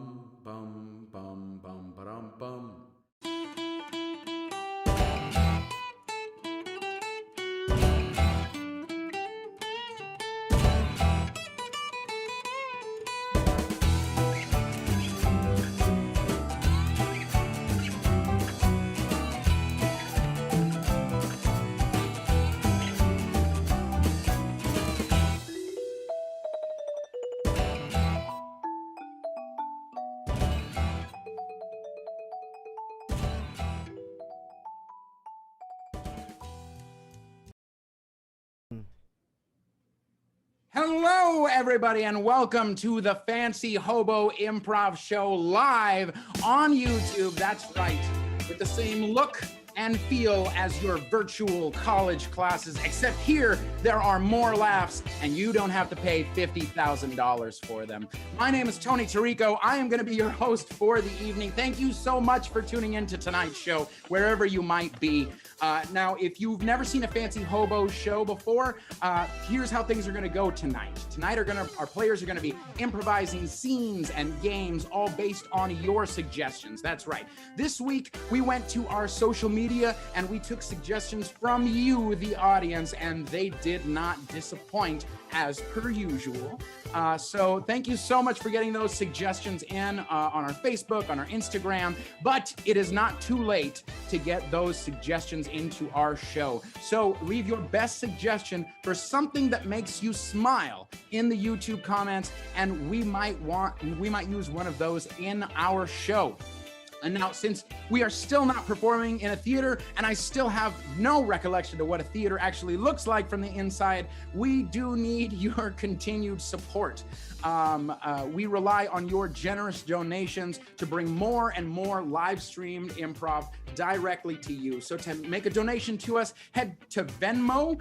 bum, bum, bum, ba-dum, bum. Hello, everybody, and welcome to the Fancy Hobo Improv Show live on YouTube. That's right, with the same look and feel as your virtual college classes, except here there are more laughs and you don't have to pay $50,000 for them. My name is Tony Torrico. I am going to be your host for the evening. Thank you so much for tuning in to tonight's show, wherever you might be. Now, if you've never seen a Fancy Hobo show before, here's how things are going to go tonight. Tonight, our players are going to be improvising scenes and games, all based on your suggestions. That's right. This week, we went to our social media and we took suggestions from you, the audience, and they did not disappoint as per usual. So thank you so much for getting those suggestions in on our Facebook, on our Instagram, but it is not too late to get those suggestions into our show. So leave your best suggestion for something that makes you smile in the YouTube comments, and we might use one of those in our show. And now, since we are still not performing in a theater, and I still have no recollection of what a theater actually looks like from the inside, we do need your continued support. We rely on your generous donations to bring more and more live-streamed improv directly to you. So to make a donation to us, head to Venmo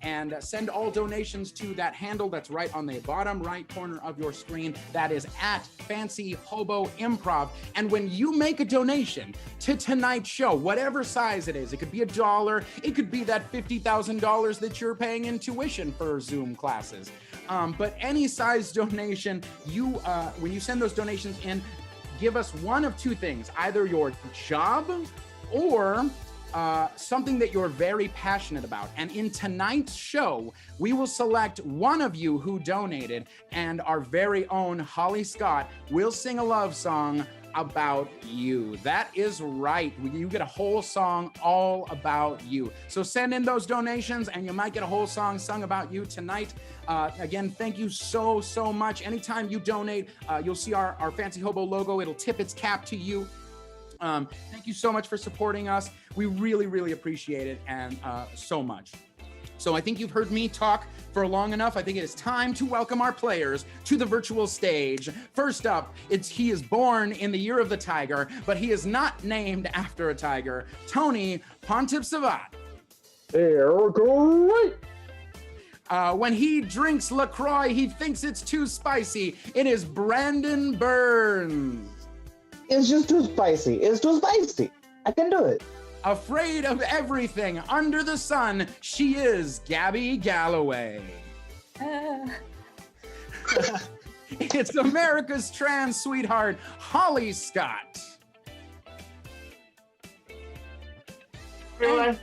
and send all donations to that handle that's right on the bottom right corner of your screen. That is at Fancy Hobo Improv. And when you make a donation to tonight's show, whatever size it is, it could be $1, it could be that $50,000 that you're paying in tuition for Zoom classes. But any size donation, when you send those donations in, give us one of two things: either your job or something that you're very passionate about. And in tonight's show, we will select one of you who donated, and our very own Holly Scott will sing a love song about you. That is right. You get a whole song all about you. So send in those donations and you might get a whole song sung about you tonight. Again, thank you so much. Anytime you donate, you'll see our Fancy Hobo logo. It'll tip its cap to you. Thank you so much for supporting us. We really appreciate it, and so much. So I think you've heard me talk for long enough. I think it is time to welcome our players to the virtual stage. First up, he is born in the year of the tiger, but he is not named after a tiger. Tony Pontiff Savat. Great. When he drinks LaCroix, he thinks it's too spicy. It is Brandon Burns. It's just too spicy. It's too spicy. I can do it. Afraid of everything under the sun, she is Gabi Galloway. It's America's trans sweetheart, Holly Scott. Really?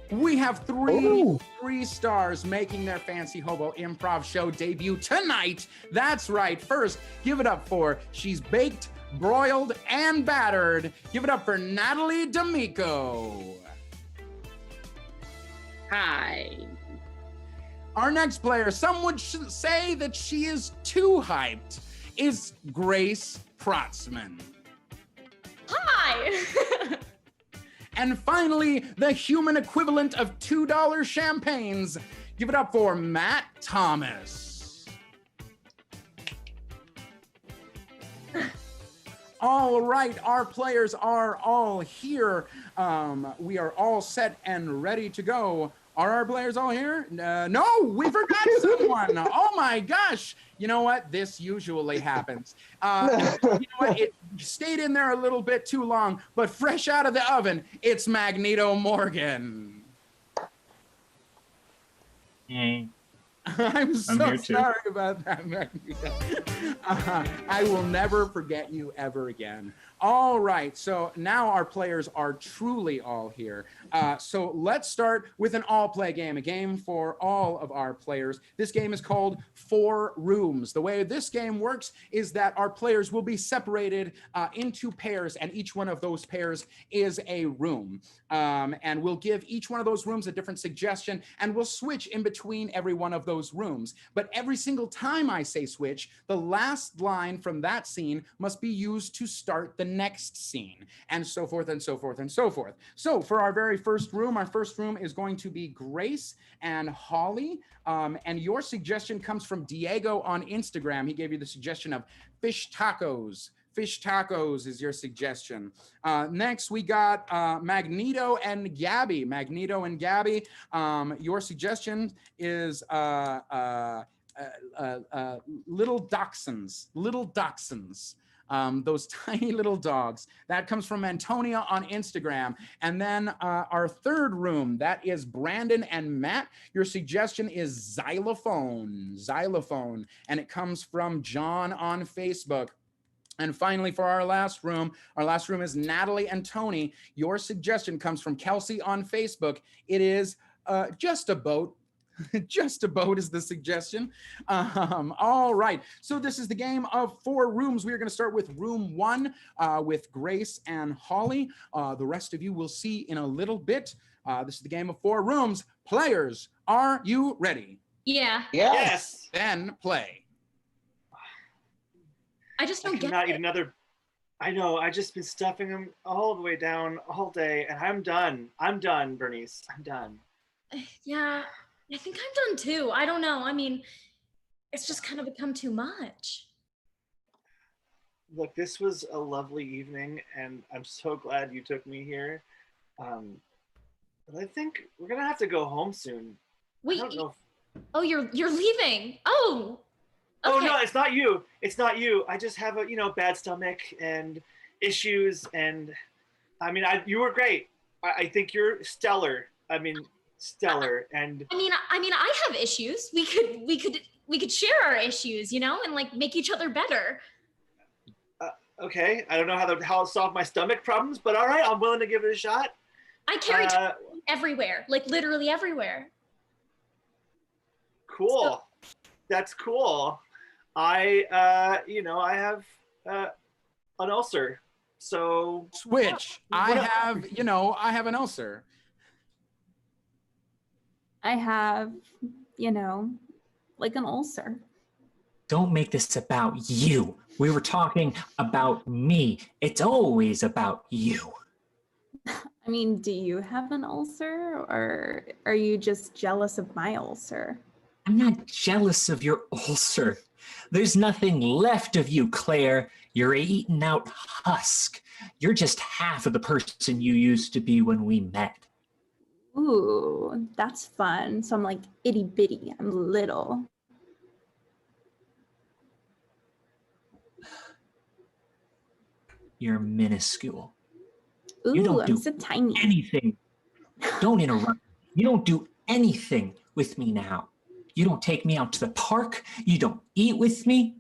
We have three stars making their Fancy Hobo Improv Show debut tonight. That's right. First, give it up for She's Baked, Broiled, and Battered. Give it up for Natalie D'Amico. Hi. Our next player, some would say that she is too hyped, is Grace Protzmann. Hi. And finally, the human equivalent of $2 champagnes. Give it up for Matt Thomas. All right, our players are all here. We are all set and ready to go. Are our players all here? No, we forgot someone. Oh my gosh. You know what? This usually happens. You know what? It stayed in there a little bit too long, but fresh out of the oven, it's Magneto Morgan. Hey. I'm so sorry about that, Magneto. I will never forget you ever again. All right, so now our players are truly all here. So let's start with an all-play game, a game for all of our players. This game is called Four Rooms. The way this game works is that our players will be separated into pairs, and each one of those pairs is a room. And we'll give each one of those rooms a different suggestion, and we'll switch in between every one of those rooms. But every single time I say switch, the last line from that scene must be used to start the next scene, and so forth and so forth and so forth. So for our very first room, our first room is going to be Grace and Holly. And your suggestion comes from Diego on Instagram. He gave you the suggestion of fish tacos. Fish tacos is your suggestion. Next, we got Magneto and Gabi. Magneto and Gabi, your suggestion is little dachshunds. Little dachshunds. Those tiny little dogs. That comes from Antonia on Instagram. And then our third room, that is Brandon and Matt. Your suggestion is xylophone. Xylophone. And it comes from John on Facebook. And finally, for our last room is Natalie and Tony. Your suggestion comes from Kelsey on Facebook. It is just a boat. Just a boat is the suggestion. All right, so this is the game of four rooms. We are going to start with room one with Grace and Holly. The rest of you will see in a little bit. This is the game of four rooms. Players, are you ready? Yeah. Yes. Then play. I just don't get Not it. even another. I know. I just been stuffing them all the way down all day, and I'm done. I'm done, Bernice. I'm done. Yeah, I think I'm done too. I don't know. I mean, it's just kind of become too much. Look, this was a lovely evening, and I'm so glad you took me here. But I think we're gonna have to go home soon. Wait. I don't know Oh, you're leaving. Oh. Okay. Oh no, it's not you. It's not you. I just have a bad stomach and issues, and I mean, you were great. I think you're stellar. I mean, stellar. And I mean, I have issues. We could share our issues, and like make each other better. Okay, I don't know how to solve my stomach problems, but all right, I'm willing to give it a shot. I carry everywhere, like literally everywhere. Cool. That's cool. I have an ulcer. So Switch. I have an ulcer. I have, like an ulcer. Don't make this about you. We were talking about me. It's always about you. I mean, do you have an ulcer, or are you just jealous of my ulcer? I'm not jealous of your ulcer. There's nothing left of you, Claire. You're an eaten out husk. You're just half of the person you used to be when we met. Ooh, that's fun. So I'm like itty bitty. I'm little. You're minuscule. Ooh, You don't I'm do so tiny. anything. Don't interrupt. You don't do anything with me now. You don't take me out to the park. You don't eat with me.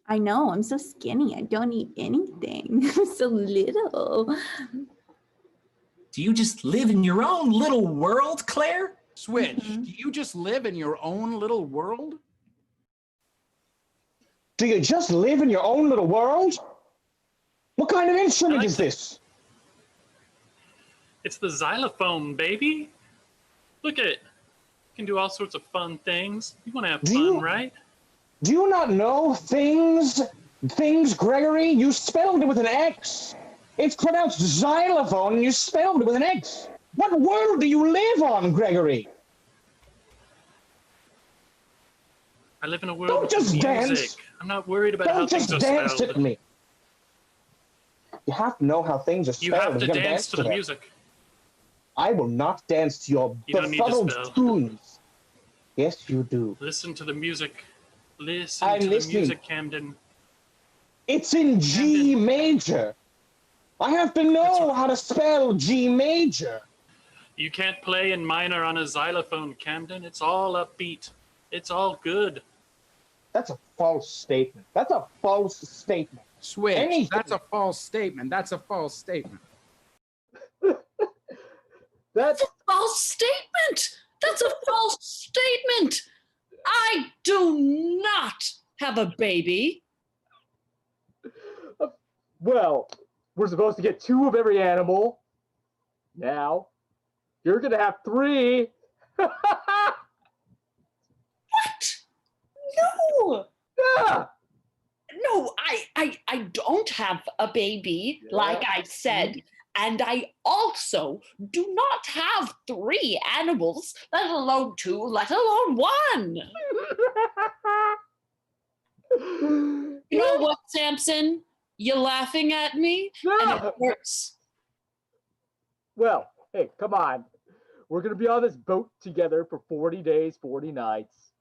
I know, I'm so skinny. I don't eat anything. I'm so little. Do you just live in your own little world, Claire? Switch. Do you just live in your own little world? Do you just live in your own little world? What kind of instrument is this? It's the xylophone, baby. Look at it. You can do all sorts of fun things. You want to have fun, right? Do you not know things? Things, Gregory? You spelled it with an X. It's pronounced xylophone, and you spelled it with an X. What world do you live on, Gregory? I live in a world Don't with just music. dance. I'm not worried about how Don't things just are dance spelled. at me. You have to know how things are You spelled. have to gotta dance to the them. music. I will not dance to your You don't need to befuddled spell. tunes. Yes, you do. Listen to the music. Listen I'm to listening. the music, Camden. It's in G major. I have to know how to spell G major. You can't play in minor on a xylophone, Camden. It's all upbeat. It's all good. That's a false statement. That's a false statement. Switch. Anything. That's a false statement. That's a false statement. That's False statement. That's a false statement. I do not have a baby. well, we're supposed to get 2 of every animal. Now, you're gonna have 3. What? No. Yeah. No, I don't have a baby, like I said. And I also do not have 3 animals, let alone 2, let alone 1. You know what, Samson? You're laughing at me, and it hurts. Well, hey, come on. We're gonna be on this boat together for 40 days, 40 nights.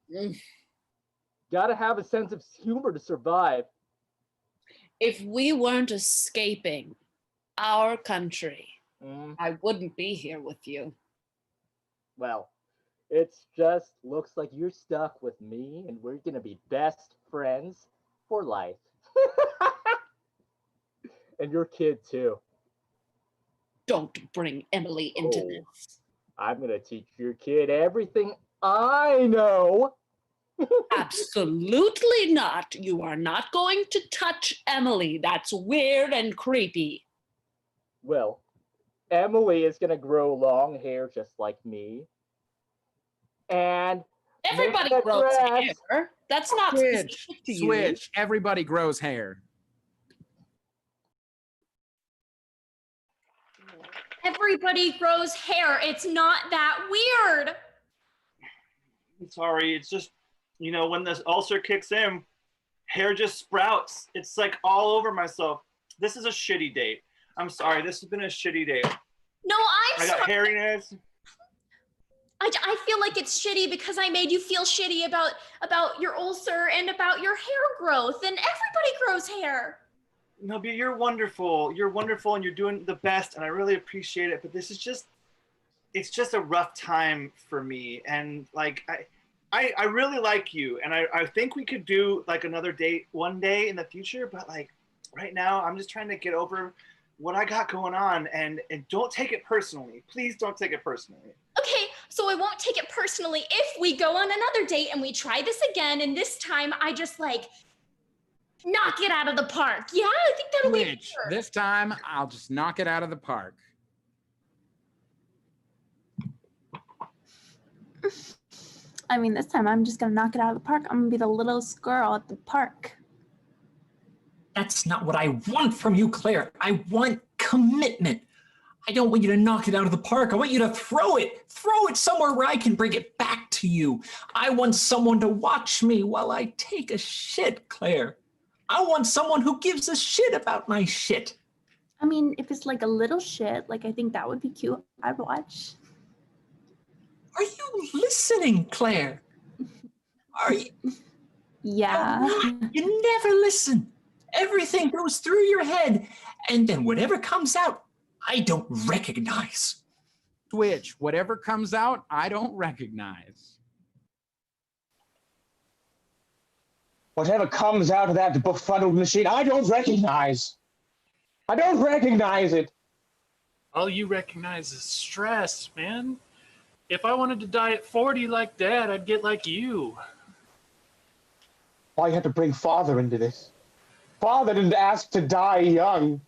Gotta have a sense of humor to survive. If we weren't escaping our country, I wouldn't be here with you. Well, it's just looks like you're stuck with me, and we're gonna be best friends for life. And your kid too. Don't bring Emily into Oh. this. I'm gonna teach your kid everything I know. Absolutely not. You are not going to touch Emily. That's weird and creepy. Well, Emily is gonna grow long hair just like me. And Everybody Make that grows dress. hair. That's not Switch. specific to you. Switch. Everybody grows hair. Everybody grows hair. It's not that weird. I'm sorry. It's just, when this ulcer kicks in, hair just sprouts. It's like all over myself. This is a shitty date. I'm sorry. This has been a shitty date. No, I got hairiness. I feel like it's shitty because I made you feel shitty about your ulcer and about your hair growth, and everybody grows hair. No, but you're wonderful. You're wonderful, and you're doing the best, and I really appreciate it. But this is it's just a rough time for me. And like, I really like you, and I think we could do like another date one day in the future. But like right now, I'm just trying to get over what I got going on, and don't take it personally. Please don't take it personally. Okay, so I won't take it personally if we go on another date and we try this again, and this time I just like knock it out of the park. Yeah, I think that'll be Switch. better. This time, I'll just knock it out of the park. I mean, this time I'm just gonna knock it out of the park. I'm gonna be the littlest girl at the park. That's not what I want from you, Claire. I want commitment. I don't want you to knock it out of the park. I want you to throw it. Throw it somewhere where I can bring it back to you. I want someone to watch me while I take a shit, Claire. I want someone who gives a shit about my shit. I mean, if it's like a little shit, like I think that would be cute. I'd watch. Are you listening, Claire? Are you? Yeah. You never listen. Everything goes through your head, and then whatever comes out, I don't recognize. Switch. Whatever comes out, I don't recognize. Whatever comes out of that befuddled machine, I don't recognize. I don't recognize it. All you recognize is stress, man. If I wanted to die at 40 like Dad, I'd get like you. Why you had to bring Father into this? Father didn't ask to die young.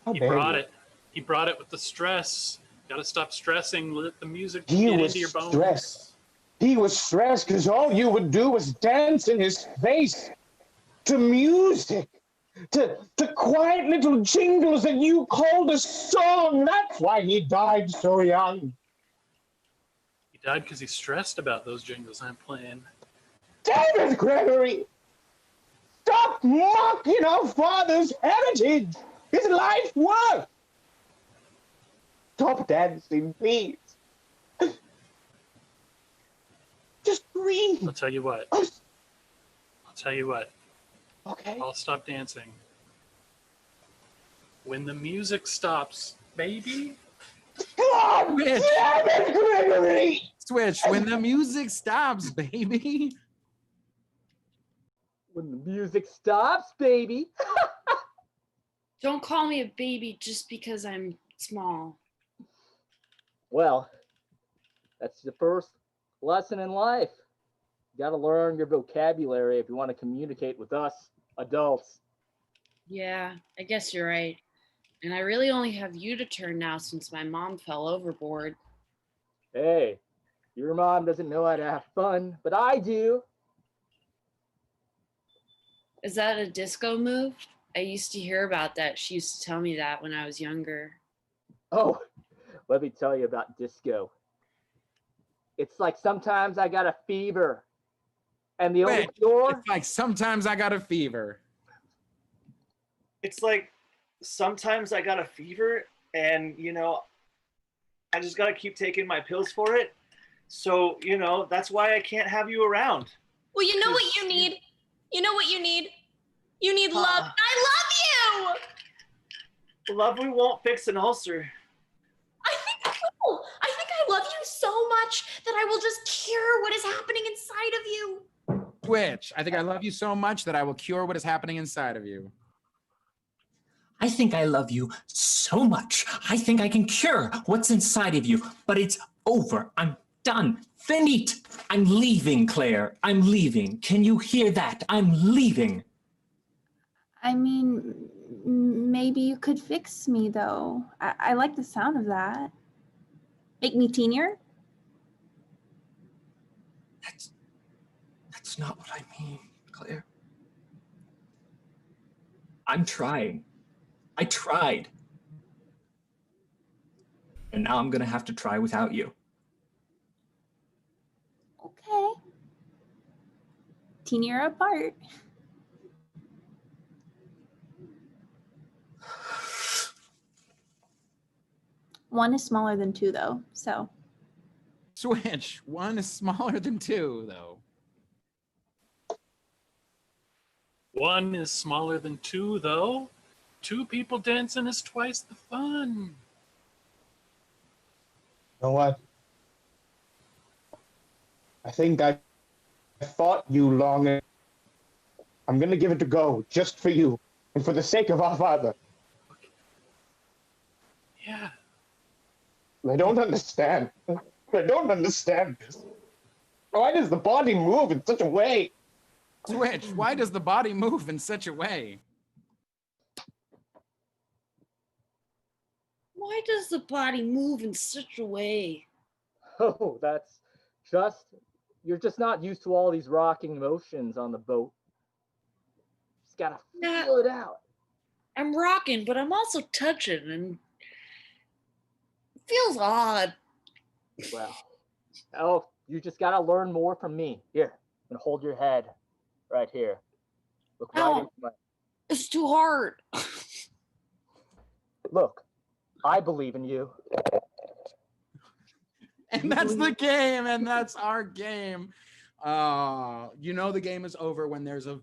How He dare brought you. it. He brought it with the stress. Gotta stop stressing. Let the music He get was into your bones. stressed. He was stressed because all you would do was dance in his face to music, to quiet little jingles that you called a song. That's why he died so young. He died because he's stressed about those jingles I'm playing. Damn it, Gregory! Stop mocking our father's heritage, his life work. Stop dancing, please. Just breathe. I'll tell you what. Oh, I'll tell you what. okay. I'll stop dancing. When the music stops, baby. God Bitch. damn it, Gregory! Switch. When the music stops, baby. When the music stops, baby. Don't call me a baby just because I'm small. Well, that's the first lesson in life. You gotta learn your vocabulary if you want to communicate with us adults. Yeah, I guess you're right. And I really only have you to turn now since my mom fell overboard. Hey, your mom doesn't know how to have fun, but I do. Is that a disco move? I used to hear about that. She used to tell me that when I was younger. Oh, let me tell you about disco. It's like sometimes I got a fever, and the only Wait, cure. It's like sometimes I got a fever. It's like sometimes I got a fever, and I just gotta keep taking my pills for it. So that's why I can't have you around. Well, you know what you need? You know what you need? You need love. I love you! Love won't fix an ulcer. I think I will. I think I love you so much that I will just cure what is happening inside of you. Twitch, I think I love you so much that I will cure what is happening inside of you. I think I love you so much. I think I can cure what's inside of you, but it's over. I'm done. Finite. I'm leaving, Claire. I'm leaving. Can you hear that? I'm leaving. I mean, maybe you could fix me, though. I like the sound of that. Make me teenier? That's not what I mean, Claire. I'm trying. I tried. And now I'm gonna have to try without you. Okay. Teenier apart. One is smaller than two, though, so. Switch, one is smaller than two, though. One is smaller than two, though. Two people dancing is twice the fun. You know what? I think I fought you long enough. I'm gonna give it a go, just for you, and for the sake of our father. Yeah. I don't understand. I don't understand this. Why does the body move in such a way? Switch, why does the body move in such a way? Why does the body move in such a way? Oh, that's just, you're just not used to all these rocking motions on the boat. Just gotta feel it out. I'm rocking, but I'm also touching, and it feels odd. Well, you just gotta learn more from me. Here, and hold your head right here. Look right into my. It's too hard. Look, I believe in you. And that's the game, and that's our game. The game is over when there's a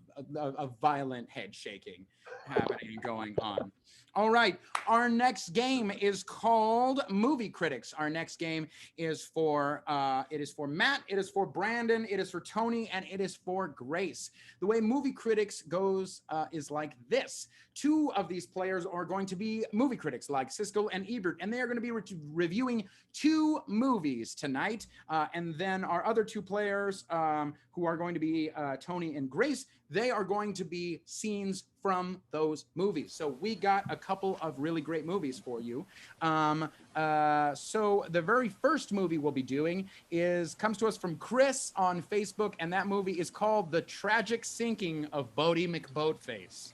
violent head shaking happening and going on. All right, our next game is called Movie Critics. Our next game is for Matt, it is for Brandon, it is for Tony, and it is for Grace. The way Movie Critics goes is like this. Two of these players are going to be movie critics like Siskel and Ebert, and they are going to be reviewing two movies tonight. And then our other two players who are going to be Tony and Grace, they are going to be scenes from those movies. So we got a couple of really great movies for you. So the very first movie we'll be doing comes to us from Chris on Facebook, and that movie is called The Tragic Sinking of Boaty McBoatface.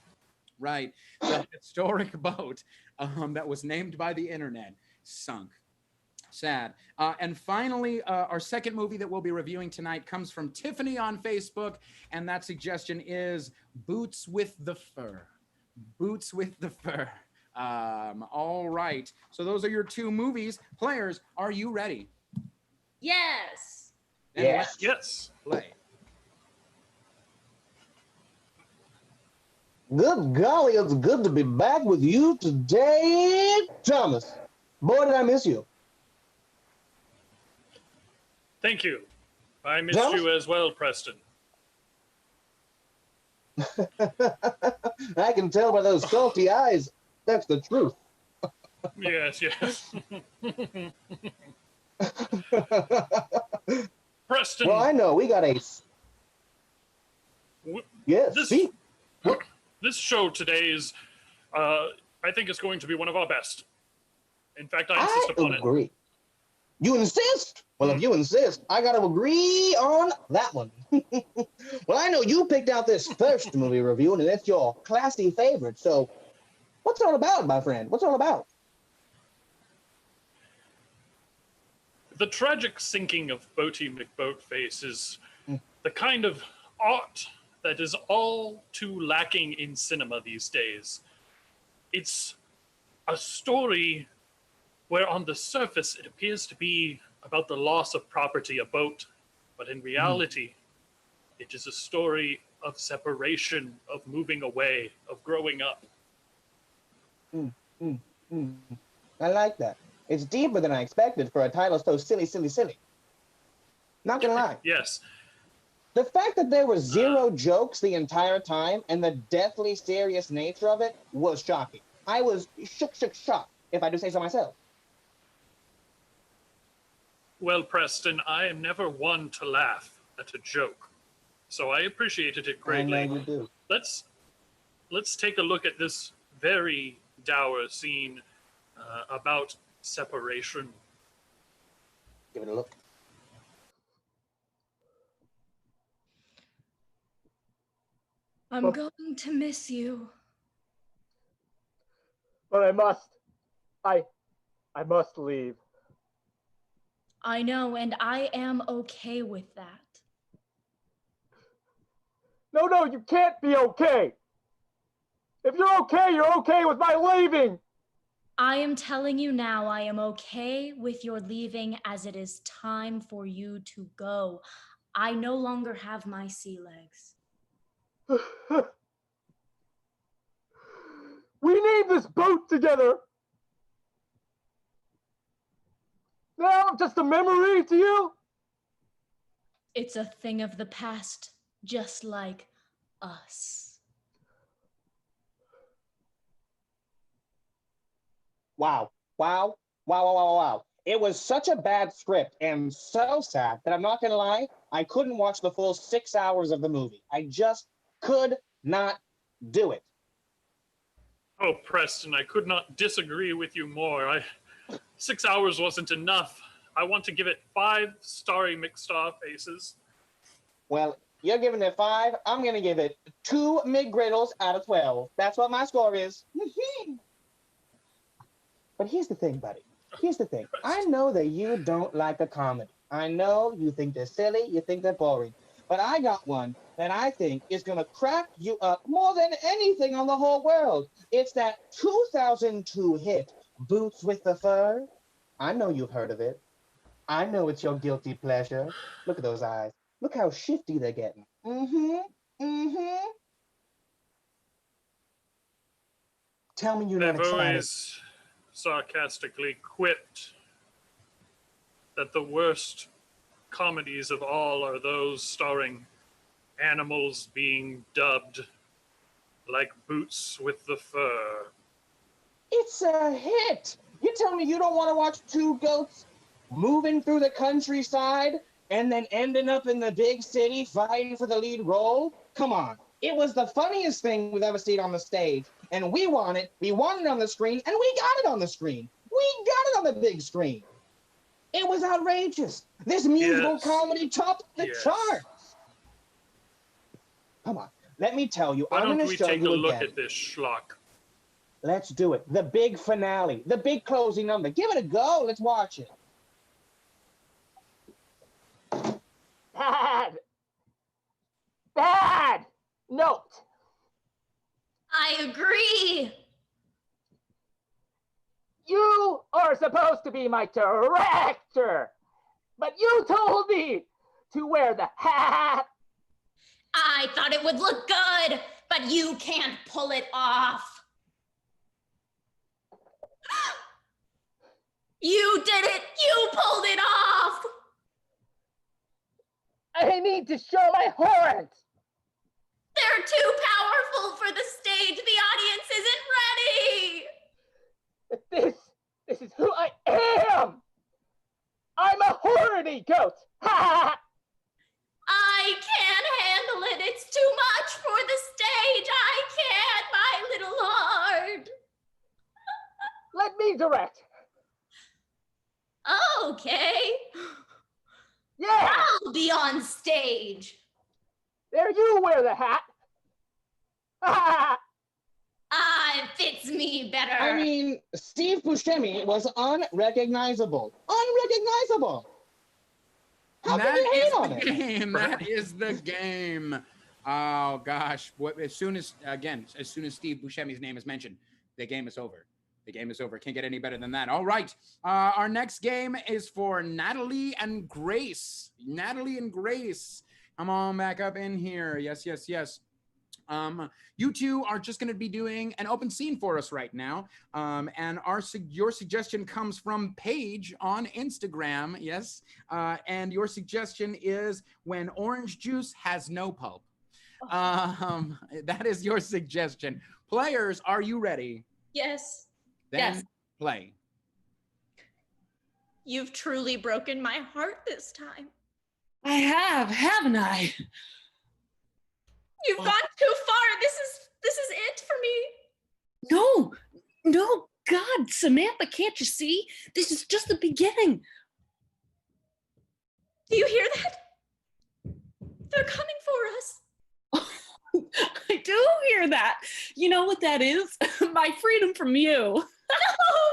Right, the historic boat that was named by the internet sunk. Sad. And finally, our second movie that we'll be reviewing tonight comes from Tiffany on Facebook, and that suggestion is Boots with the Fur. Boots with the Fur. All right. So those are your two movies. Players, are you ready? Yes. Then Yes. let's play. Good golly, it's good to be back with you today, Thomas. Boy, did I miss you. Thank you. I missed Thomas? you as well, Preston. I can tell by those salty eyes. That's the truth. Yes, yes. Preston. Well, I know we got a. Yes. This, See? this show today is, I think it's going to be one of our best. In fact, I insist upon it. Agree. You insist? Well, if you insist, I got to agree on that one. Well, I know you picked out this first movie review, and it's your classy favorite. So, what's it all about, my friend? What's it all about? The tragic sinking of Boaty McBoatface is the kind of art that is all too lacking in cinema these days. It's a story where on the surface it appears to be about the loss of property, a boat, but in reality, it is a story of separation, of moving away, of growing up. I like that. It's deeper than I expected for a title so silly. Not gonna lie. Yes. The fact that there were zero jokes the entire time and the deathly serious nature of it was shocking. I was shocked, if I do say so myself. Well, Preston, I am never one to laugh at a joke, so I appreciated it greatly. I know you do. Let's take a look at this very dour scene about separation. Give it a look. I'm going to miss you. But I must leave. I know, and I am okay with that. No, you can't be okay. If you're okay with my leaving. I am telling you now, I am okay with your leaving as it is time for you to go. I no longer have my sea legs. We named this boat together. Now I'm just a memory to you. It's a thing of the past, just like us. Wow. It was such a bad script and so sad that I'm not gonna lie, I couldn't watch the full 6 hours of the movie. I just could not do it. Oh, Preston, I could not disagree with you more. 6 hours wasn't enough. I want to give it 5 starry mixed off aces. Well, you're giving it 5. I'm gonna give it 2 McGriddles out of 12. That's what my score is. But here's the thing, buddy. Here's the thing. I know that you don't like a comedy. I know you think they're silly, you think they're boring. But I got one that I think is gonna crack you up more than anything on the whole world. It's that 2002 hit, Boots with the Fur. I know you've heard of it. I know it's your guilty pleasure. Look at those eyes. Look how shifty they're getting. Tell me you're not They've excited. always sarcastically quipped that the worst comedies of all are those starring animals being dubbed like Boots with the Fur. It's a hit. You tell me you don't want to watch 2 goats moving through the countryside and then ending up in the big city fighting for the lead role? Come on. It was the funniest thing we've ever seen on the stage. And we want it on the screen, and we got it on the screen. We got it on the big screen. It was outrageous. This musical comedy topped the charts. Come on. Let me tell you, Why I'm don't going to we show take a you look again. at this schlock? Let's do it. The big finale. The big closing number. Give it a go. Let's watch it. Bad note. I agree. You are supposed to be my director, but you told me to wear the hat. I thought it would look good, but you can't pull it off. You did it! You pulled it off! I need to show my horns. They're too This is who I am! I'm a horny goat! Ha! I can't handle it. It's too much for the stage. I can't, my little heart. Let me direct. Okay. Yeah! I'll be on stage. There, you wear the hat. Ha! It fits me better. I mean, Steve Buscemi was unrecognizable. Unrecognizable. How can you hate on it? Game. That is the game. Oh gosh! As soon as Steve Buscemi's name is mentioned, the game is over. The game is over. Can't get any better than that. All right. Our next game is for Natalie and Grace. Natalie and Grace, come on back up in here. Yes, yes, yes. You two are just going to be doing an open scene for us right now. And your suggestion comes from Paige on Instagram. Yes. And your suggestion is when orange juice has no pulp. That is your suggestion. Players, are you ready? Yes. Then Yes. play. You've truly broken my heart this time. I have, haven't I? You've gone too far. This is it for me. No, God, Samantha, can't you see? This is just the beginning. Do you hear that? They're coming for us. I do hear that. You know what that is? My freedom from you. No,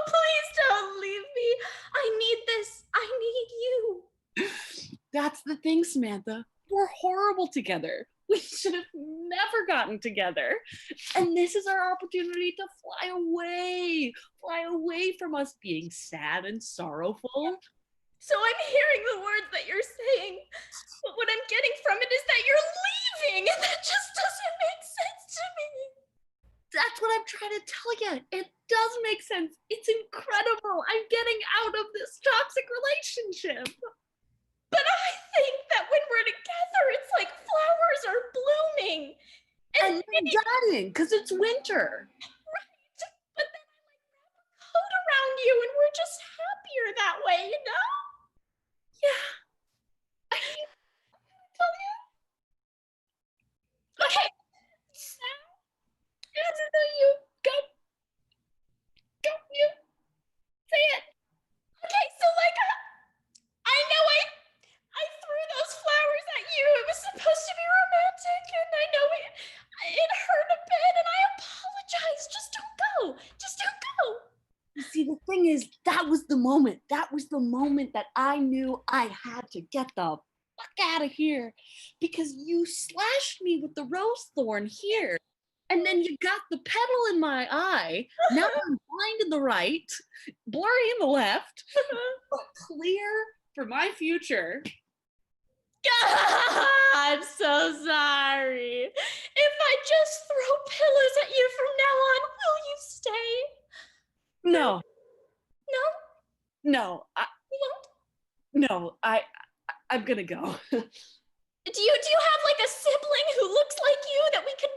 please don't leave me. I need this. I need you. That's the thing, Samantha. We're horrible together. We should have never gotten together. And this is our opportunity to fly away from us being sad and sorrowful. So I'm hearing the words that you're saying, but what I'm getting from it is that you're leaving, and that just doesn't make sense to me. That's what I'm trying to tell you. It does make sense. It's incredible. I'm getting out of this toxic relationship. But I think that when we're together, it's like flowers are blooming. And you're dying because it's winter. Right. But then I like wrap a coat around you and we're just happier that way, you know? Yeah. I mean, I tell you. Okay. You go. You say it. Okay, so like I know I threw those flowers at you. It was supposed to be romantic, and I know it hurt a bit, and I apologize. Just don't go. Just don't go. You see, the thing is, that was the moment. That was the moment that I knew I had to get the fuck out of here, because you slashed me with the rose thorn here. And then you got the petal in my eye. Now I'm blind in the right, blurry in the left, but clear for my future. I'm so sorry. If I just throw pillows at you from now on, will you stay? No, No? no, I'm gonna go. Do you have like a sibling who looks like you that I could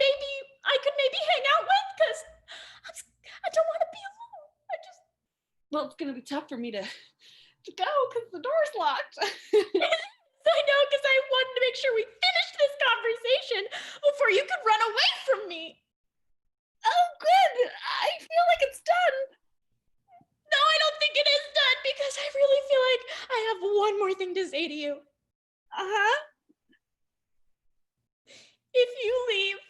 maybe hang out with? Because I don't want to be alone. Well, it's gonna be tough for me to go because the door's locked. I know, because I wanted to make sure we finished this conversation before you could run away from me. Oh, good. I feel like it's done. No, I don't think it is done, because I really feel like I have one more thing to say to you. Uh-huh. If you leave,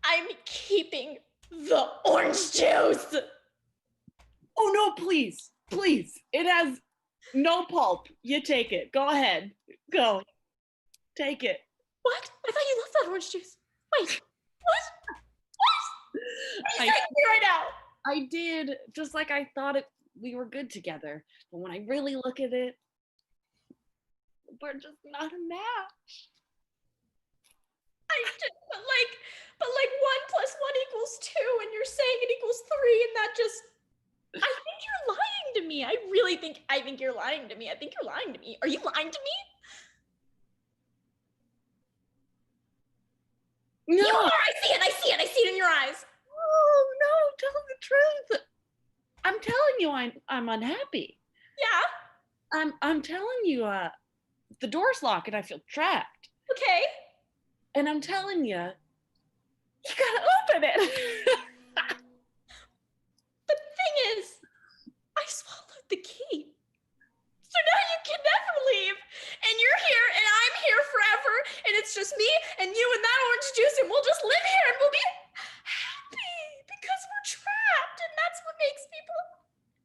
I'm keeping the orange juice. Oh, no, please. Please. It has no pulp. You take it. Go ahead. Go. Take it. What? I thought you loved that orange juice. Wait, what? What are you saying to me right now? I did, just like I thought we were good together. But when I really look at it, we're just not a match. But 1 + 1 = 2, and you're saying it equals 3, and that just, I think you're lying to me. I think you're lying to me. I think you're lying to me. Are you lying to me? No. You are. I see it in your eyes. Oh, no, tell the truth. I'm telling you I'm unhappy. Yeah. I'm telling you, the door's locked and I feel trapped. Okay. And I'm telling you, you gotta open it. But the thing is, I swallowed the key. So now you can never leave. And you're here, and I'm here forever. And it's just me and you and that orange juice, and we'll just live here and we'll be happy because we're trapped. And that's what makes people.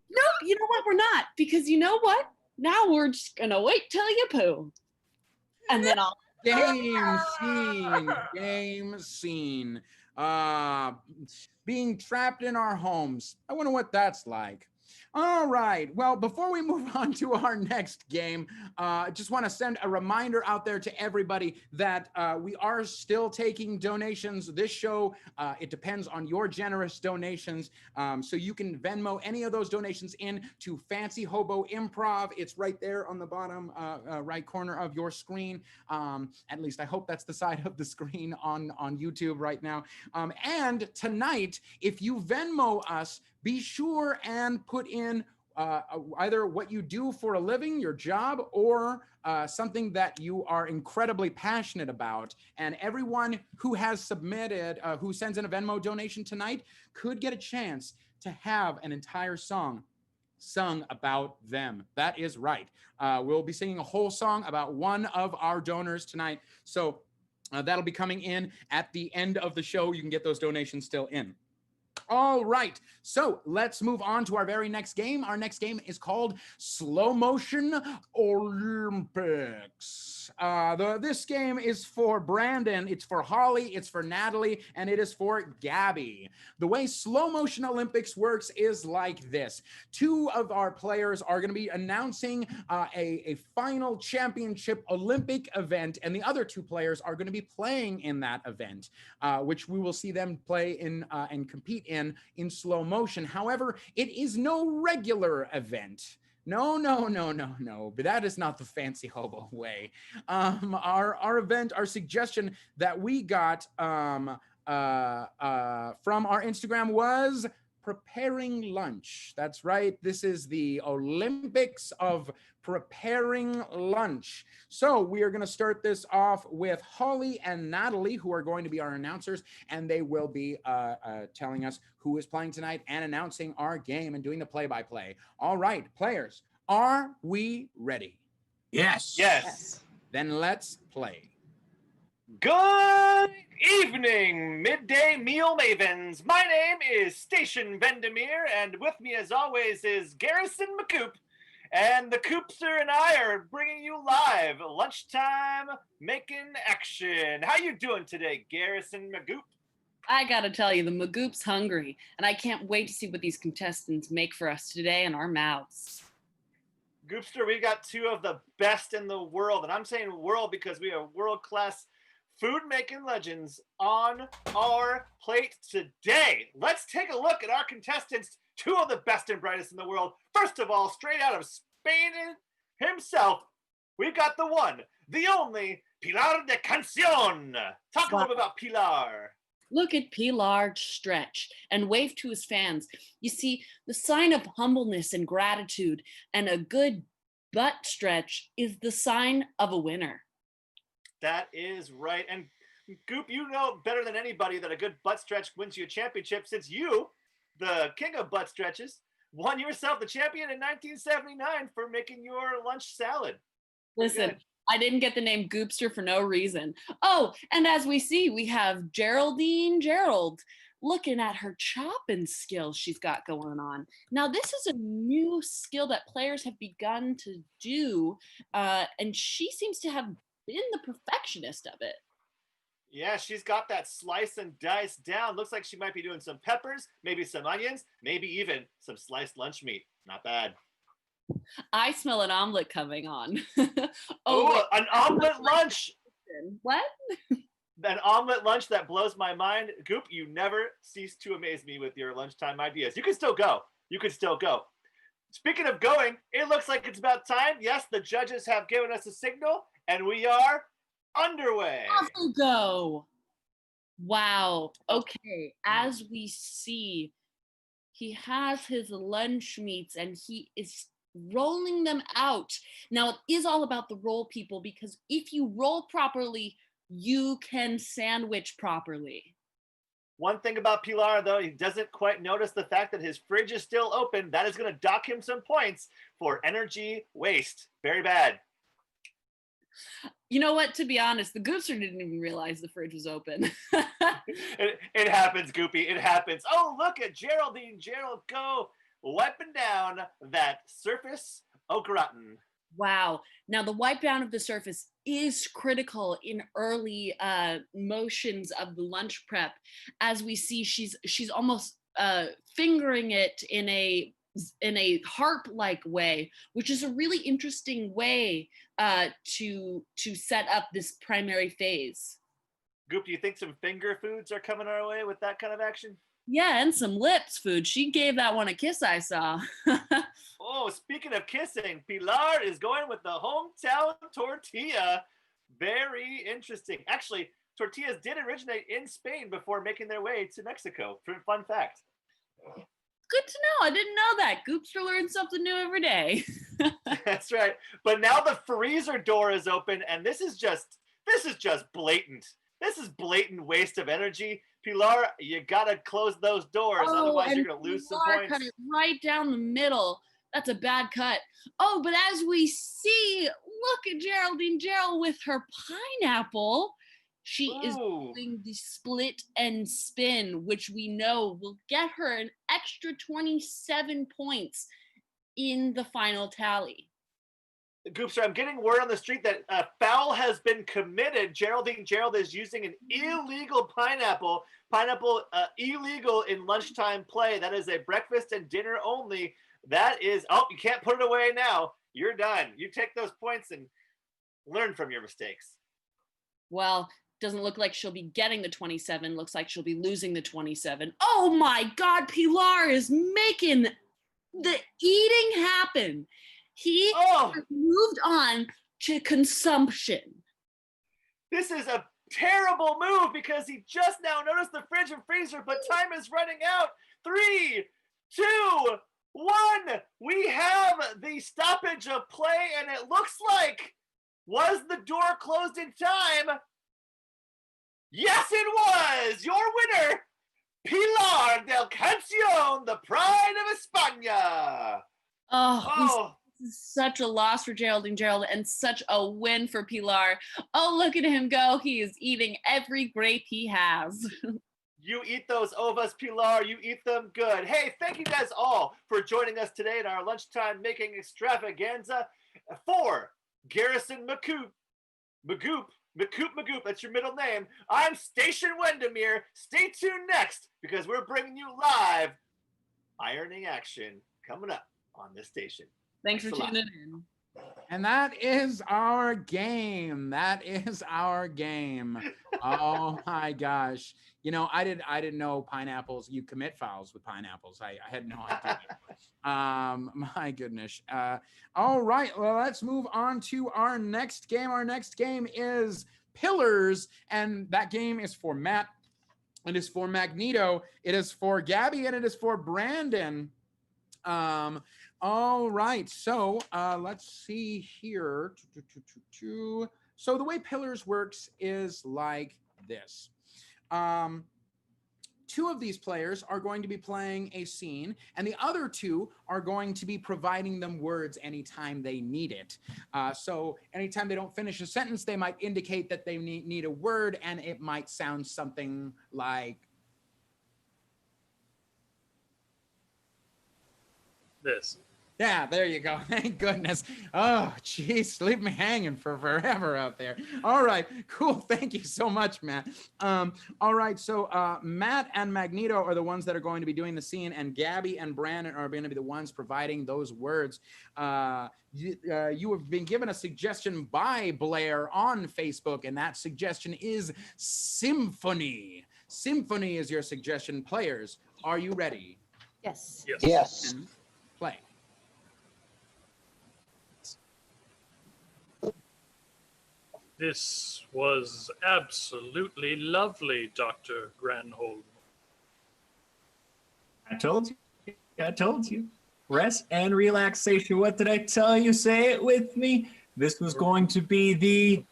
No, you know what? We're not. Because you know what? Now we're just gonna wait till you poo. And then I'll. Game scene. Game scene. Being trapped in our homes. I wonder what that's like. All right. Well, before we move on to our next game, I just want to send a reminder out there to everybody that we are still taking donations. This show, it depends on your generous donations. So you can Venmo any of those donations in to Fancy Hobo Improv. It's right there on the bottom right corner of your screen. At least I hope that's the side of the screen on YouTube right now. And tonight, if you Venmo us, be sure and put in either what you do for a living, your job, or something that you are incredibly passionate about. And everyone who has submitted, who sends in a Venmo donation tonight could get a chance to have an entire song sung about them. That is right. We'll be singing a whole song about one of our donors tonight. So that'll be coming in at the end of the show. You can get those donations still in. All right, so let's move on to our very next game. Our next game is called Slow Motion Olympics. This game is for Brandon, it's for Holly, it's for Natalie, and it is for Gabi. The way Slow Motion Olympics works is like this. Two of our players are going to be announcing a final championship Olympic event, and the other two players are going to be playing in that event, which we will see them play in and compete in slow motion. However, it is no regular event. No, but that is not the Fancy Hobo way. Our event, our suggestion that we got from our Instagram was preparing lunch. That's right. This is the Olympics of preparing lunch. So we are going to start this off with Holly and Natalie, who are going to be our announcers, and they will be telling us who is playing tonight and announcing our game and doing the play-by-play. All right, players, are we ready? Yes. Yes. Then let's play. Good evening, midday meal mavens. My name is Station Vendemir, and with me, as always, is Garrison McCoop. And the Coopster and I are bringing you live lunchtime making action. How you doing today, Garrison McCoop? I gotta tell you, the Magoop's hungry, and I can't wait to see what these contestants make for us today in our mouths. Goopster, we got two of the best in the world, and I'm saying world because we are world-class food-making legends on our plate today. Let's take a look at our contestants, two of the best and brightest in the world. First of all, straight out of Spain himself, we've got the one, the only, Pilar de Cancion. Talk a little bit about Pilar. Look at Pilar stretch and wave to his fans. You see, the sign of humbleness and gratitude, and a good butt stretch is the sign of a winner. That is right. And Goop, you know better than anybody that a good butt stretch wins you a championship, since you, the king of butt stretches, won yourself the champion in 1979 for making your lunch salad. Listen, Good. I didn't get the name Goopster for no reason. Oh, and as we see, we have Geraldine Gerald looking at her chopping skills she's got going on. Now, this is a new skill that players have begun to do, and she seems to have been the perfectionist of it. Yeah, she's got that slice and dice down. Looks like she might be doing some peppers, maybe some onions, maybe even some sliced lunch meat. Not bad. I smell an omelet coming on. Oh, an omelet lunch. What? An omelet lunch that blows my mind. Goop, you never cease to amaze me with your lunchtime ideas. You can still go. You can still go. Speaking of going, it looks like it's about time. Yes, the judges have given us a signal, and we are underway. Off we go. Wow. Okay. As we see, he has his lunch meats and he is rolling them out. Now, it is all about the roll, people, because if you roll properly, you can sandwich properly. One thing about Pilar, though, he doesn't quite notice the fact that his fridge is still open. That is going to dock him some points for energy waste. Very bad. You know what? To be honest, the Goofster didn't even realize the fridge was open. It happens, Goopy. It happens. Oh, look at Geraldine. Gerald go wiping down that surface au gratin. Wow. Now, the wipe down of the surface is critical in early motions of the lunch prep. As we see, she's almost fingering it in a harp-like way, which is a really interesting way to set up this primary phase. Goop, do you think some finger foods are coming our way with that kind of action? Yeah, and some lips food. She gave that one a kiss, I saw. Oh, speaking of kissing, Pilar is going with the hometown tortilla. Very interesting. Actually, tortillas did originate in Spain before making their way to Mexico. Fun fact. Good to know. I didn't know that. Goopster learns something new every day. That's right. But now the freezer door is open, and this is just blatant. This is blatant waste of energy. Pilar, you gotta close those doors, otherwise you're gonna lose some Pilar points. cut it right down the middle. That's a bad cut. Oh, but as we see, look at Geraldine Gerald with her pineapple. She is doing the split and spin, which we know will get her an extra 27 points in the final tally. Goopster, I'm getting word on the street that a foul has been committed. Geraldine Gerald is using an illegal pineapple. Pineapple illegal in lunchtime play. That is a breakfast and dinner only. That is, oh, you can't put it away now. You're done. You take those points and learn from your mistakes. Well, doesn't look like she'll be getting the 27. Looks like she'll be losing the 27. Oh my God, Pilar is making the eating happen. He moved on to consumption. This is a terrible move because he just now noticed the fridge and freezer, but time is running out. 3, 2, 1. We have the stoppage of play, and it looks like, was the door closed in time? Yes, it was! Your winner, Pilar del Cancion, the pride of España. Oh. This is such a loss for Geraldine Gerald and such a win for Pilar. Oh, look at him go. He is eating every grape he has. You eat those ovas, Pilar. You eat them good. Hey, thank you guys all for joining us today in our lunchtime making extravaganza. For Garrison Magoop, that's your middle name. I'm Station Wendermere. Stay tuned next because we're bringing you live ironing action coming up on this station. Thanks for tuning in. And that is our game. That is our game. Oh my gosh. You know, I didn't know pineapples, you commit fouls with pineapples. I had no idea. My goodness. All right, well, let's move on to our next game. Our next game is Pillars, and that game is for Matt. It is for Magneto. It is for Gabi, and it is for Brandon. All right, so let's see here. So the way Pillars works is like this. 2 of these players are going to be playing a scene, and the other 2 are going to be providing them words anytime they need it. So anytime they don't finish a sentence, they might indicate that they need a word, and it might sound something like this. Yeah, there you go. Thank goodness. Oh, geez, leave me hanging for forever out there. All right, cool. Thank you so much, Matt. All right, so Matt and Magneto are the ones that are going to be doing the scene, and Gabi and Brandon are going to be the ones providing those words. You have been given a suggestion by Blair on Facebook, and that suggestion is symphony. Symphony is your suggestion. Players, are you ready? Yes. Yes. Play. This was absolutely lovely, Dr. Granholm. I told you. I told you. Rest and relaxation. What did I tell you? Say it with me. This was going to be the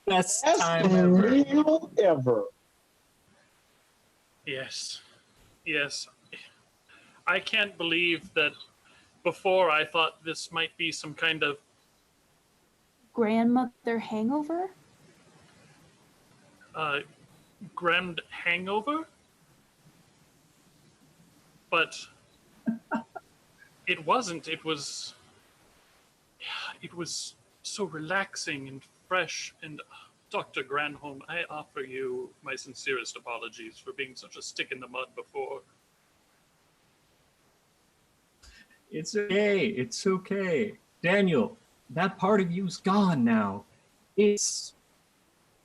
best time ever. Meal ever. Yes. Yes. I can't believe that before I thought this might be some kind of Grandmother hangover? grand hangover. But it wasn't. It was so relaxing and fresh. And Dr. Granholm, I offer you my sincerest apologies for being such a stick in the mud before. It's okay. It's okay. Daniel, that part of you's gone now. It's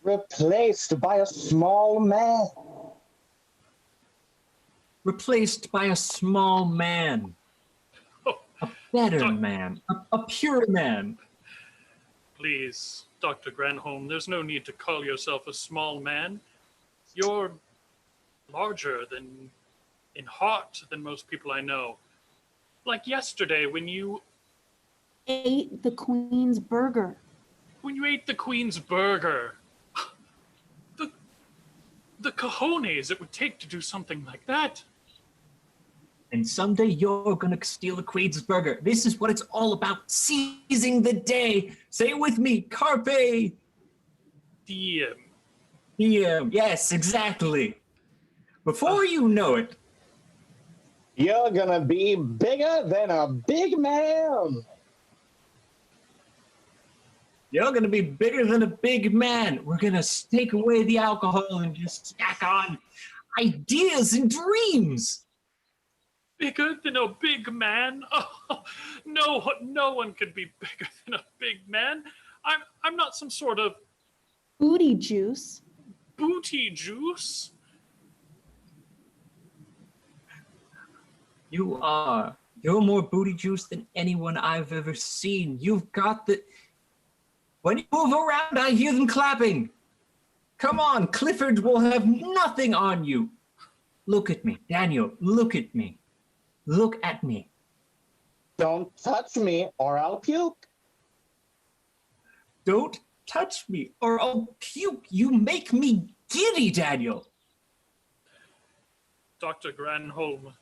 Replaced by a small man. replaced by a small man. Oh, A better Doc- man. A pure man. please, Dr. Granholm, there's no need to call yourself a small man. You're larger than in heart than most people I know. Like yesterday when you Ate the Queen's burger. ate the Queen's burger. The cojones it would take to do something like that. And someday you're gonna steal the Queen's burger. This is what it's all about, seizing the day. Say it with me, carpe Diem. diem. Yes, exactly. Before you know it, You're gonna be bigger than a big man. you're gonna be bigger than a big man. We're gonna take away the alcohol and just stack on ideas and dreams. Bigger than a big man? Oh, no one could be bigger than a big man. I'm not some sort of Booty juice. booty juice. You're more booty juice than anyone I've ever seen. You've got the. When you move around, I hear them clapping. Come on, Clifford will have nothing on you. Look at me, Daniel. Look at me. Look at me. Don't touch me or I'll puke. Don't touch me or I'll puke. You make me giddy, Daniel. Dr. Granholm,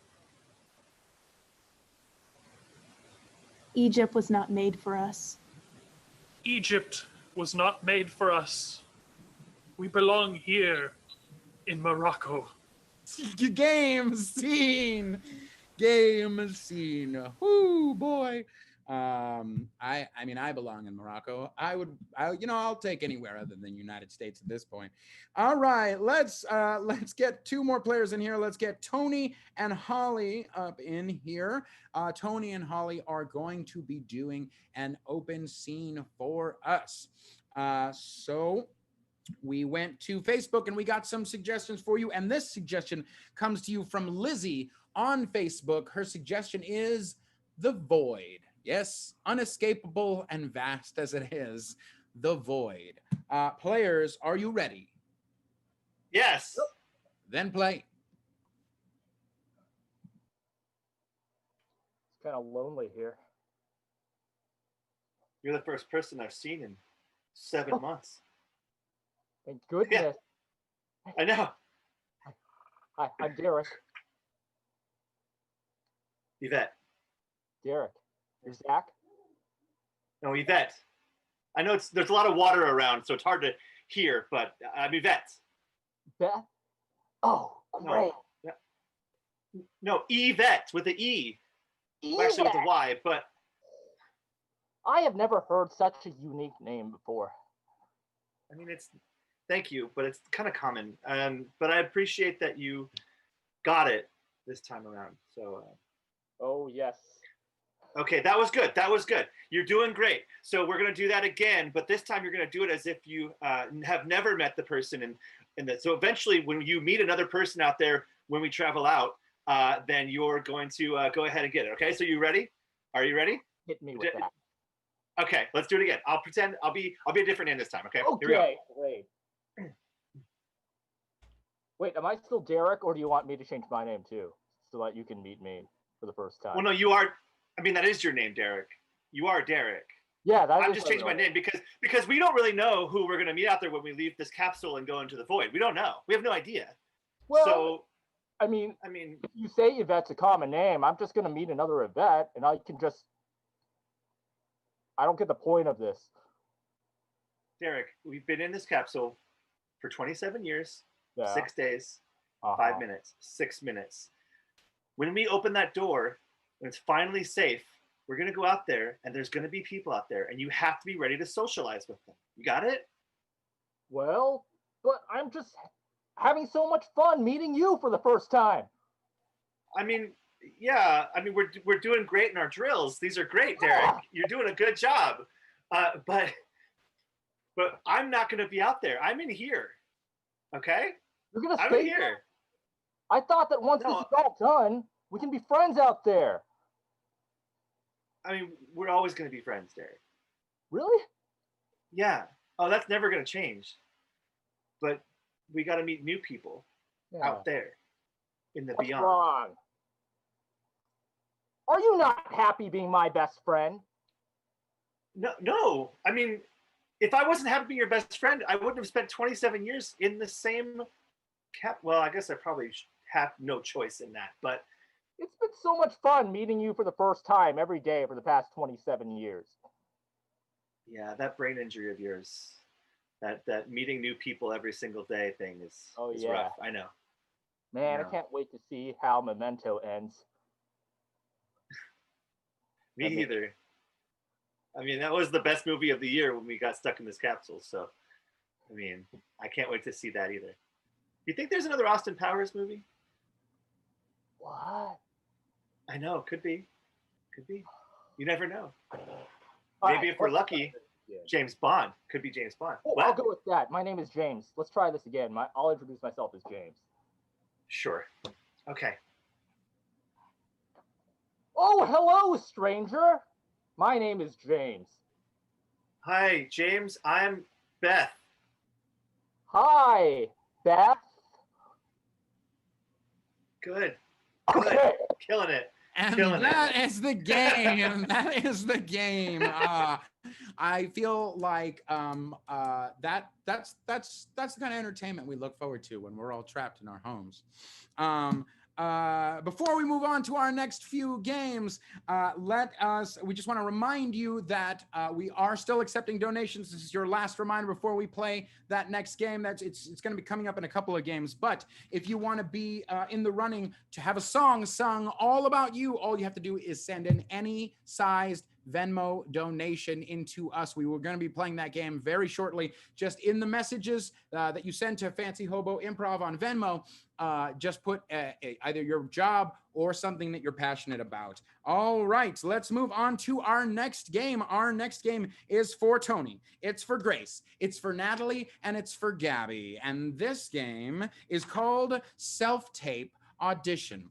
Egypt was not made for us. Egypt was not made for us. We belong here in Morocco. Game scene. Game scene. Whoo, boy. I mean, I belong in Morocco. I'll take anywhere other than United States at this point. All right, let's get two more players in here. Let's get Tony and Holly up in here. Tony and Holly are going to be doing an open scene for us. So we went to Facebook and we got some suggestions for you. And this suggestion comes to you from Lizzie on Facebook. Her suggestion is The Void. Yes, unescapable and vast as it is, The Void. Players, are you ready? Yes. Then play. It's kind of lonely here. You're the first person I've seen in 7 months. Thank goodness. I know. Hi, I'm Derek. Yvette. Derek. You're Zach? No, Yvette. I know there's a lot of water around, so it's hard to hear, but I'm Yvette. Beth? Oh, great. No, Yvette with the E. Well, actually with a Y, but I have never heard such a unique name before. I mean, thank you, but it's kind of common. But I appreciate that you got it this time around. So. Oh, yes. Okay, that was good. That was good. You're doing great. So we're going to do that again, but this time you're going to do it as if you have never met the person. So eventually when you meet another person out there, when we travel out, then you're going to go ahead and get it. Okay, so you ready? Are you ready? Hit me with that. Okay, let's do it again. I'll pretend I'll be a different name this time. Okay. Okay, Here we go. great. Wait, am I still Derek, or do you want me to change my name too, so that you can meet me? for the first time. Well, no, you are. I mean, that is your name, Derek. You are Derek. Yeah, I'm just changing my name because we don't really know who we're going to meet out there when we leave this capsule and go into the void. We don't know. We have no idea. Well, so, I mean, if you say Yvette's a common name, I'm just going to meet another Yvette, and I can just. I don't get the point of this. Derek, we've been in this capsule for 27 years, Yeah. 6 days, 5 minutes, 6 minutes. When we open that door, when it's finally safe, we're going to go out there and there's going to be people out there and you have to be ready to socialize with them. You got it? Well, but I'm just having so much fun meeting you for the first time. I mean, yeah, I mean, we're doing great in our drills. These are great, Derek. You're doing a good job. But I'm not going to be out there. I'm in here. Okay? You're going to I'm stay in here. I thought that once this is all done, we can be friends out there. I mean, we're always going to be friends, Derek. Really? Yeah. Oh, that's never going to change. But we got to meet new people out there in the What's beyond. wrong? Are you not happy being my best friend? No. I mean, if I wasn't happy being your best friend, I wouldn't have spent 27 years in the same Well, I guess I probably have no choice in that, but it's been so much fun meeting you for the first time every day for the past 27 years. Yeah, that brain injury of yours, that meeting new people every single day thing is rough. I know. Man, I can't wait to see how Memento ends. Me either. I mean, that was the best movie of the year when we got stuck in this capsule. So, I mean, I can't wait to see that either. You think there's another Austin Powers movie? What? I know, could be. You never know. Maybe if we're lucky, James Bond. Could be James Bond. Oh, I'll go with that. My name is James. Let's try this again. I'll introduce myself as James. Sure. Okay. Oh, hello, stranger. My name is James. Hi, James. I'm Beth. Hi, Beth. Good. Okay. Killing it. And that is the game. That is the game. I feel like that's the kind of entertainment we look forward to when we're all trapped in our homes. Before we move on to our next few games, we just want to remind you that we are still accepting donations. This is your last reminder before we play that next game. It's going to be coming up in a couple of games. But if you want to be in the running to have a song sung all about you, all you have to do is send in any sized Venmo donation into us. We were going to be playing that game very shortly. Just in the messages that you send to Fancy Hobo Improv on Venmo, just put either your job or something that you're passionate about. All right, let's move on to our next game. Our next game is for Tony. It's for Grace. It's for Natalie, and it's for Gabi. And this game is called Self-Tape Audition.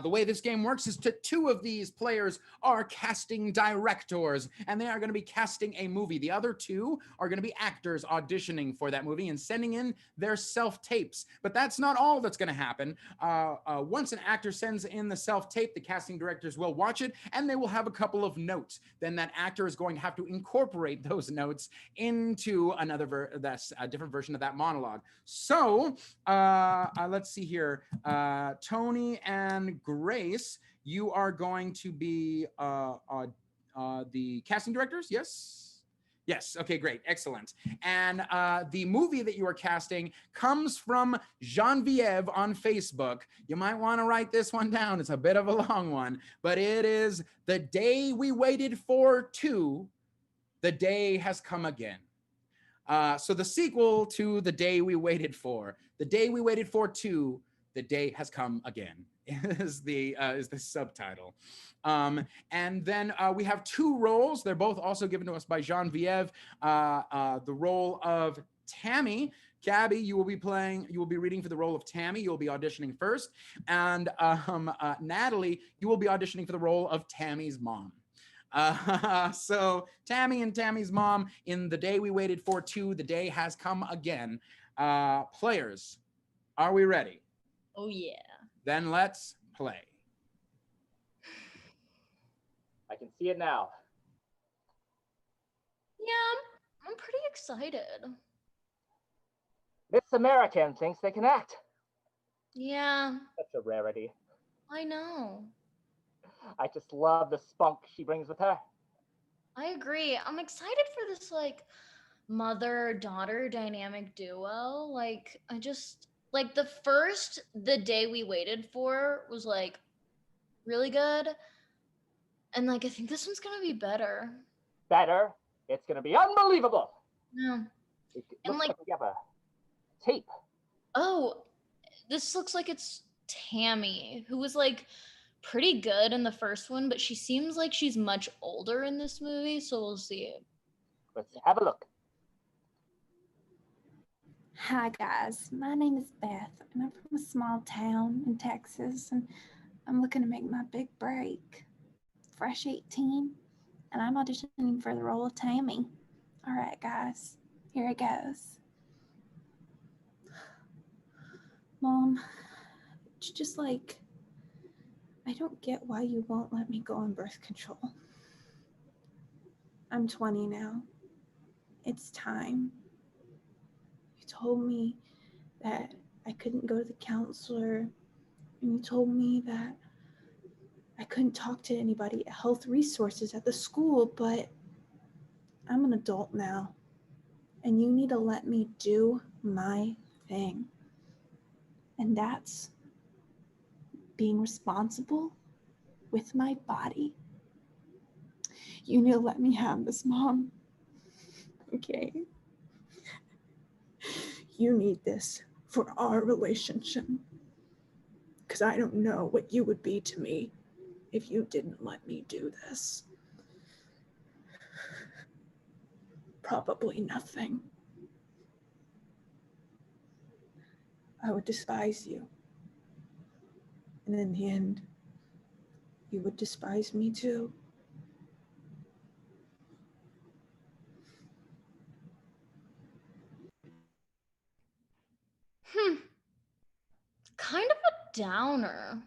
The way this game works is two of these players are casting directors, and they are going to be casting a movie. The other two are going to be actors auditioning for that movie and sending in their self-tapes. But that's not all that's going to happen. Once an actor sends in the self-tape, the casting directors will watch it, and they will have a couple of notes. Then that actor is going to have to incorporate those notes into that's a different version of that monologue. So let's see here. Tony and Grace, you are going to be the casting directors, yes? Yes, okay, great, excellent. And the movie that you are casting comes from Genevieve on Facebook. You might want to write this one down. It's a bit of a long one, but it is The Day We Waited For 2, The Day Has Come Again. So the sequel to The Day We Waited For, The Day We Waited For 2, The Day Has Come Again is the subtitle. And then we have two roles. They're both also given to us by Genevieve. The role of Tammy. Gabi, you will be reading for the role of Tammy. You'll be auditioning first. And Natalie, you will be auditioning for the role of Tammy's mom. So Tammy and Tammy's mom in The Day We Waited For 2, The Day Has Come Again. Players, are we ready? Oh, yeah. Then let's play. I can see it now. Yeah, I'm pretty excited. This American thinks they can act. Yeah, Such a rarity. I know. I just love the spunk she brings with her. I agree. I'm excited for this like mother-daughter dynamic duo. Like I just like the day we waited for was like really good. And like I think this one's gonna be better. Better. It's gonna be unbelievable. Yeah. It And looks like, like we have a tape. oh, this looks like it's Tammy, who was like pretty good in the first one, but she seems like she's much older in this movie, so we'll see. Let's have a look. Hi guys, my name is Beth, and I'm from a small town in Texas, and I'm looking to make my big break. Fresh 18, and I'm auditioning for the role of Tammy. All right, guys, here it goes. Mom, just like, I don't get why you won't let me go on birth control. I'm 20 now. It's time. You told me that I couldn't go to the counselor, and you told me that I couldn't talk to anybody at health resources at the school, but I'm an adult now, and you need to let me do my thing. And that's being responsible with my body. You need to let me have this, Mom. Okay? You need this for our relationship. Because I don't know what you would be to me if you didn't let me do this. Probably nothing. I would despise you. And in the end, you would despise me too. Kind of a downer.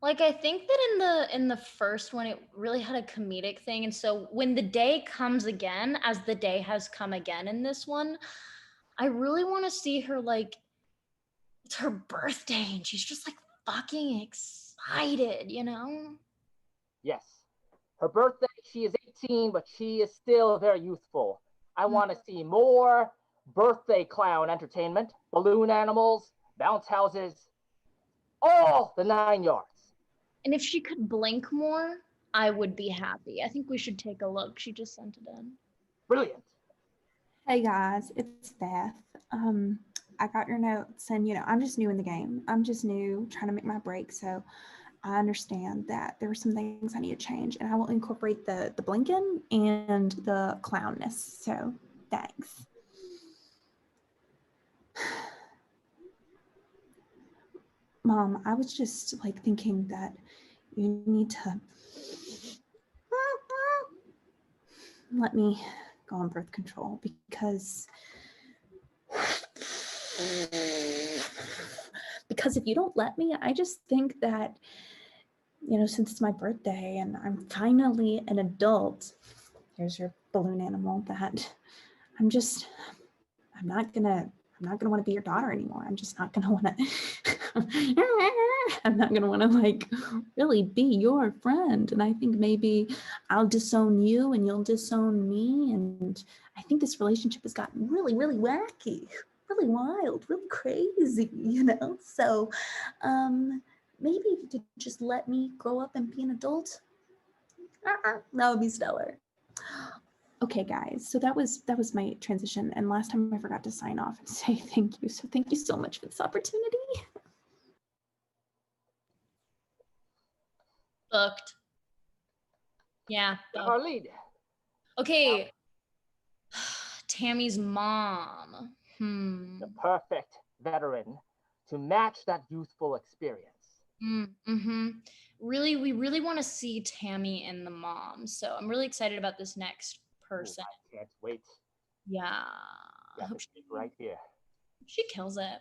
Like I think that in the first one it really had a comedic thing, and so when the day comes again, as the day has come again in this one, I really want to see her like it's her birthday and she's just like fucking excited, you know? Yes. Her birthday, she is 18, but she is still very youthful. I want to see more birthday clown entertainment, balloon animals, bounce houses, all the 9 yards. And if she could blink more, I would be happy. I think we should take a look. She just sent it in. Brilliant. Hey guys, it's Beth. I got your notes, and I'm just new in the game. I'm just new, trying to make my break, so I understand that there are some things I need to change, and I will incorporate the blinking and the clownness. So thanks. Mom, I was just like thinking that you need to let me go on birth control because if you don't let me, I just think that, since it's my birthday and I'm finally an adult, here's your balloon animal, that I'm not gonna want to be your daughter anymore. I'm just not gonna want to, I'm not gonna want to like really be your friend. And I think maybe I'll disown you and you'll disown me. And I think this relationship has gotten really, really wacky, really wild, really crazy, So maybe if you could just let me grow up and be an adult, that would be stellar. Okay, guys, so that was my transition, and last time I forgot to sign off and say thank you. So thank you so much for this opportunity. Booked. Yeah, booked. Our lead. Okay. Tammy's mom. The perfect veteran to match that youthful experience. Mm-hmm. Really, we really want to see Tammy and the mom. So I'm really excited about this next person. Ooh, I can't wait. Yeah. I Got hope this right here. she kills it.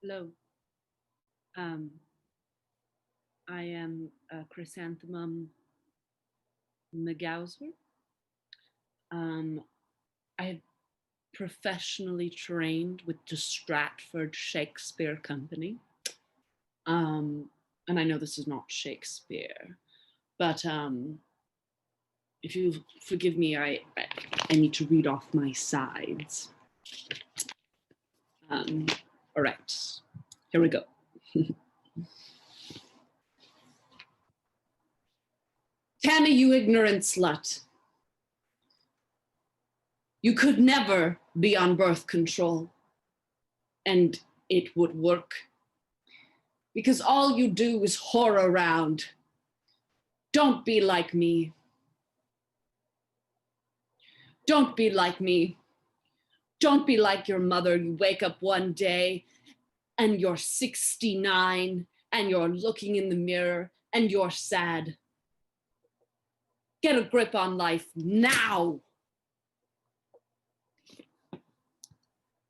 Hello. I am a chrysanthemum McGowser. I professionally trained with the Stratford Shakespeare Company. And I know this is not Shakespeare, but if you forgive me, I need to read off my sides. All right, here we go. Tammy, you ignorant slut. You could never be on birth control, and it would work. Because all you do is whore around. Don't be like me. Don't be like me. Don't be like your mother. You wake up one day and you're 69 and you're looking in the mirror and you're sad. Get a grip on life now.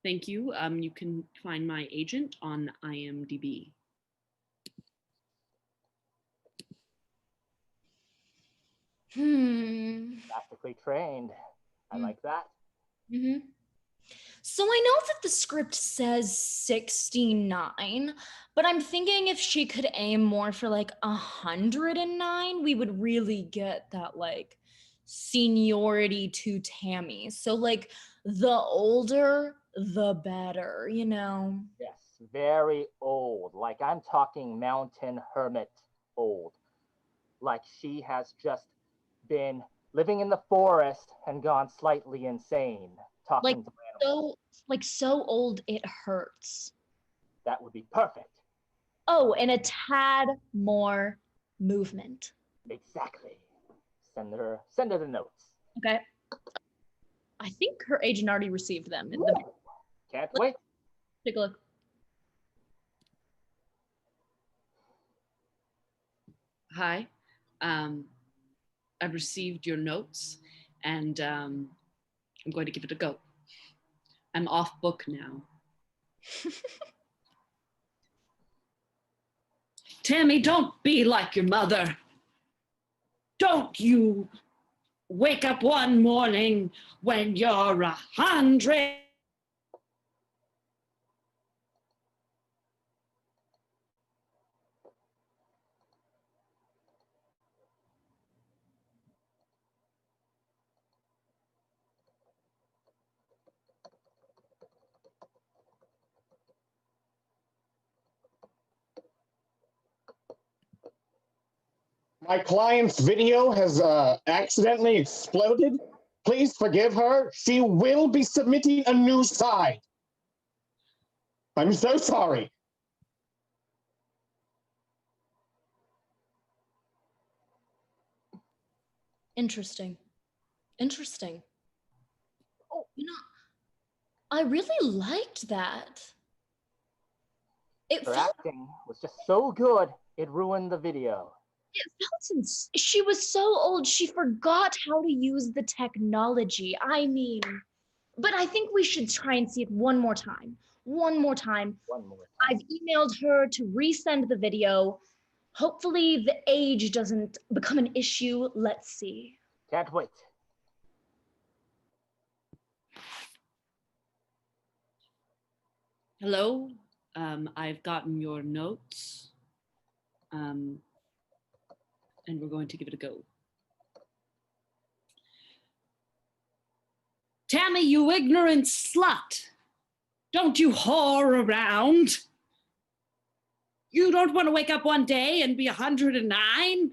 Thank you. You can find my agent on IMDb. Practically trained. I like that. Mm-hmm. So I know that the script says 69, but I'm thinking if she could aim more for like 109, we would really get that like seniority to Tammy. So like the older, the better, you know? Yes, very old. Like I'm talking mountain hermit old. Like she has just been living in the forest and gone slightly insane, talking to animals. So old it hurts. That would be perfect. Oh, and a tad more movement. Exactly. Send her the notes. Okay. I think her agent already received them. Can't wait. Take a look. Hi. I've received your notes and I'm going to give it a go. I'm off book now. Tammy, don't be like your mother. Don't you wake up one morning when you're 100. My client's video has accidentally exploded. Please forgive her. She will be submitting a new side. I'm so sorry. Interesting. Oh, you know, I really liked that. Her acting was just so good, it ruined the video. She was so old, she forgot how to use the technology. I mean, but I think we should try and see it one more time. I've emailed her to resend the video. Hopefully the age doesn't become an issue. Let's see. Can't wait. Hello, I've gotten your notes. And we're going to give it a go. Tammy, you ignorant slut. Don't you whore around. You don't want to wake up one day and be 109?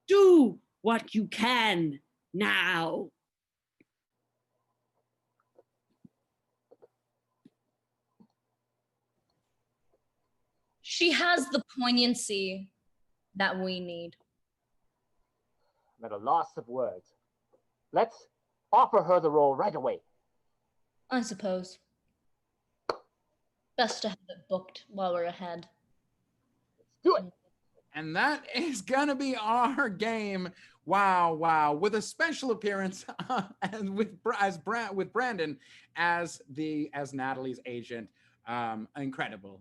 Do what you can now. She has the poignancy that we need. I'm at a loss of words. Let's offer her the role right away. I suppose. Best to have it booked while we're ahead. Let's do it. And that is gonna be our game. Wow. With a special appearance and with Brandon as Natalie's agent. Incredible.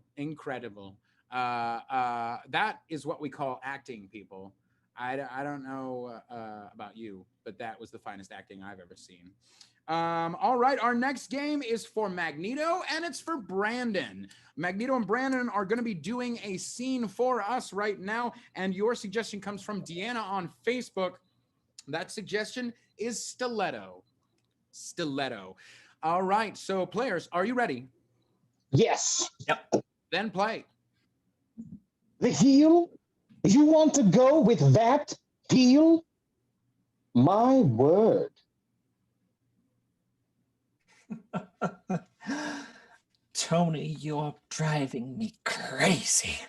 That is what we call acting, people. I don't know about you, but that was the finest acting I've ever seen. All right, our next game is for Magneto, and it's for Brandon. Magneto and Brandon are going to be doing a scene for us right now, and your suggestion comes from Deanna on Facebook. That suggestion is stiletto. Stiletto. All right, so players, are you ready? Yes. Yep. Then play. The heel? You want to go with that heel? My word. Tony, you're driving me crazy.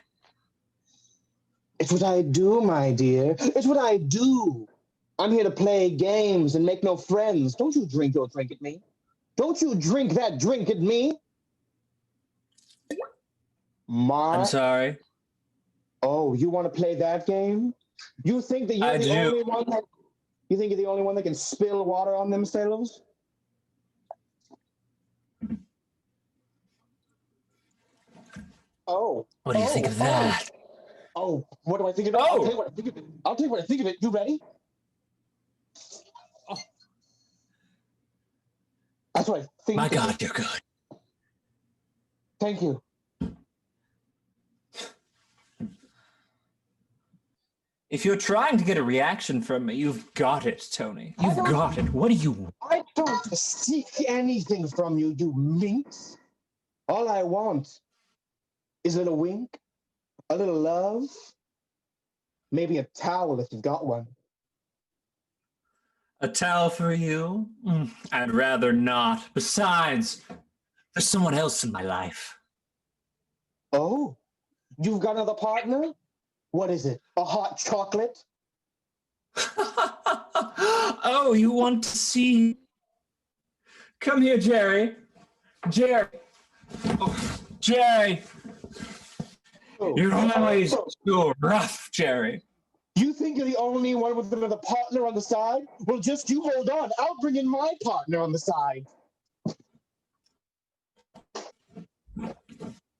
It's what I do, my dear. It's what I do. I'm here to play games and make no friends. Don't you drink your drink at me. Don't you drink that drink at me. I'm sorry. Oh, you want to play that game? You think that you're only one that you think you're the only one that can spill water on themselves? Oh. What do you think of that? Oh, what do I think of it? I'll tell you what I think of it. I'll tell you what I think of it. You ready? Oh. That's what I think. My God, you're good. Thank you. If you're trying to get a reaction from me, you've got it, Tony. You've got it. What do you want? I don't seek anything from you, you minx. All I want is a little wink, a little love, maybe a towel if you've got one. A towel for you? I'd rather not. Besides, there's someone else in my life. Oh, you've got another partner? What is it? A hot chocolate? Oh, you want to see? Come here, Jerry. Jerry. Oh, Jerry. Oh. You're always so rough, Jerry. You think you're the only one with another partner on the side? Well, just you hold on. I'll bring in my partner on the side.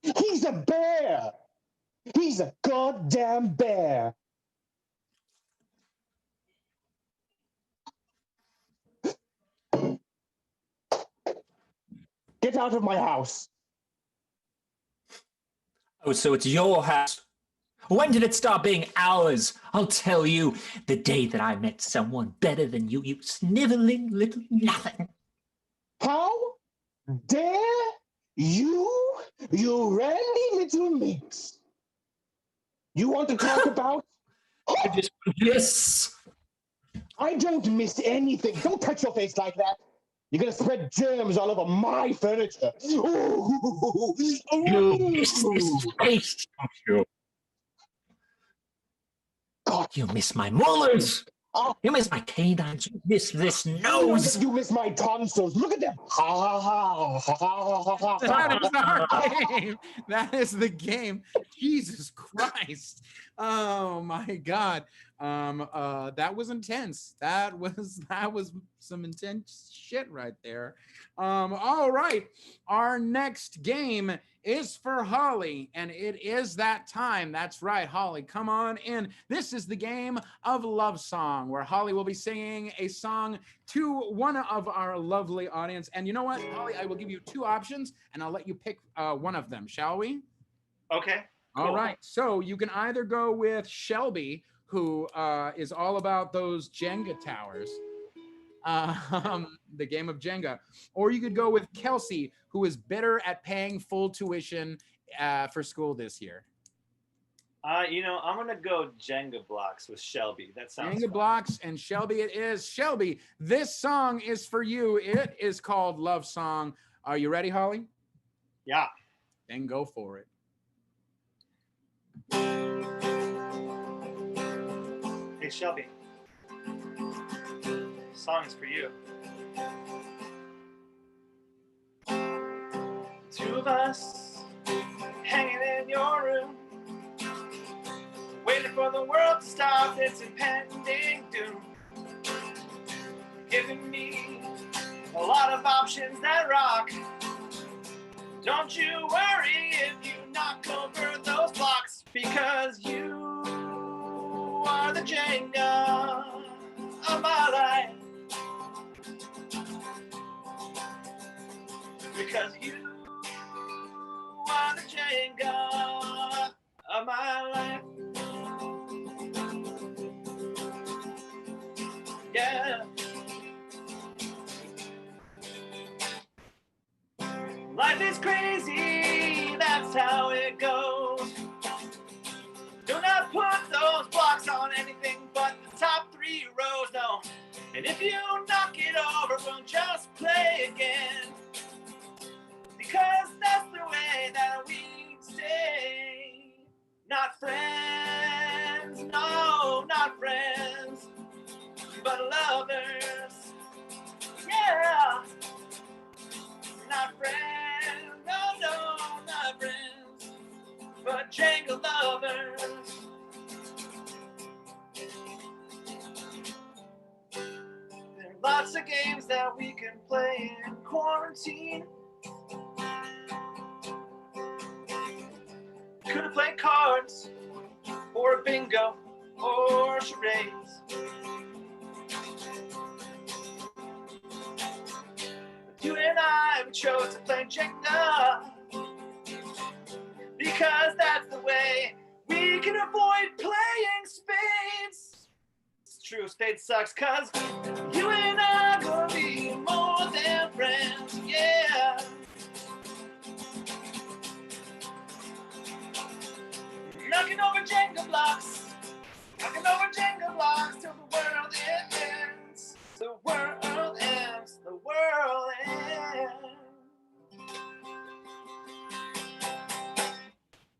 He's a bear. He's a goddamn bear. Get out of my house. Oh, so it's your house. When did it stop being ours? I'll tell you, the day that I met someone better than you, you sniveling little nothing. How dare you randy little minx? You want to talk about? I just miss. I don't miss anything. Don't touch your face like that. You're going to spread germs all over my furniture. You miss this face, don't you? God. You miss my molars. You miss my canines. You miss this nose. You miss my tonsils. Look at them. That is our game. That is the game. Jesus Christ. Oh my God. That was intense. That was some intense shit right there. All right. Our next game is for Holly, and it is that time. That's right, Holly, come on in. This is the game of Love Song, where Holly will be singing a song to one of our lovely audience. And you know what, Holly, I will give you two options, and I'll let you pick one of them, shall we? Okay. Cool. All right, so you can either go with Shelby, who is all about those Jenga towers, the game of Jenga, or you could go with Kelsey, who is bitter at paying full tuition for school this year. I'm gonna go Jenga blocks with Shelby. That sounds Jenga fun. blocks and Shelby it is. Shelby, this song is for you. It is called Love Song. Are you ready, Holly? Yeah. Then go for it. Hey Shelby, this song is for you. Two of us hanging in your room, waiting for the world to stop its impending doom. Giving me a lot of options that rock. Don't you worry if you knock knock over those blocks because you are the Jenga of my life. Because you are the Jenga of my life. Yeah. Life is crazy, that's how it goes. Do not put those blocks on anything but the top 3 rows, no. And if you knock it over, we'll just play again. Because that's the way that we stay. Not friends, no, not friends, but lovers. Yeah. Not friends, no, not friends, but Jenga lovers. There are lots of games that we can play in quarantine. Could have played cards, or bingo, or charades. But you and I, we chose to play Jenga because that's the way we can avoid playing spades. It's true, spades sucks, cause you and I are gonna be more than friends, yeah. Knocking over Jenga blocks, knocking over Jenga blocks till the world ends. The world ends, the world ends.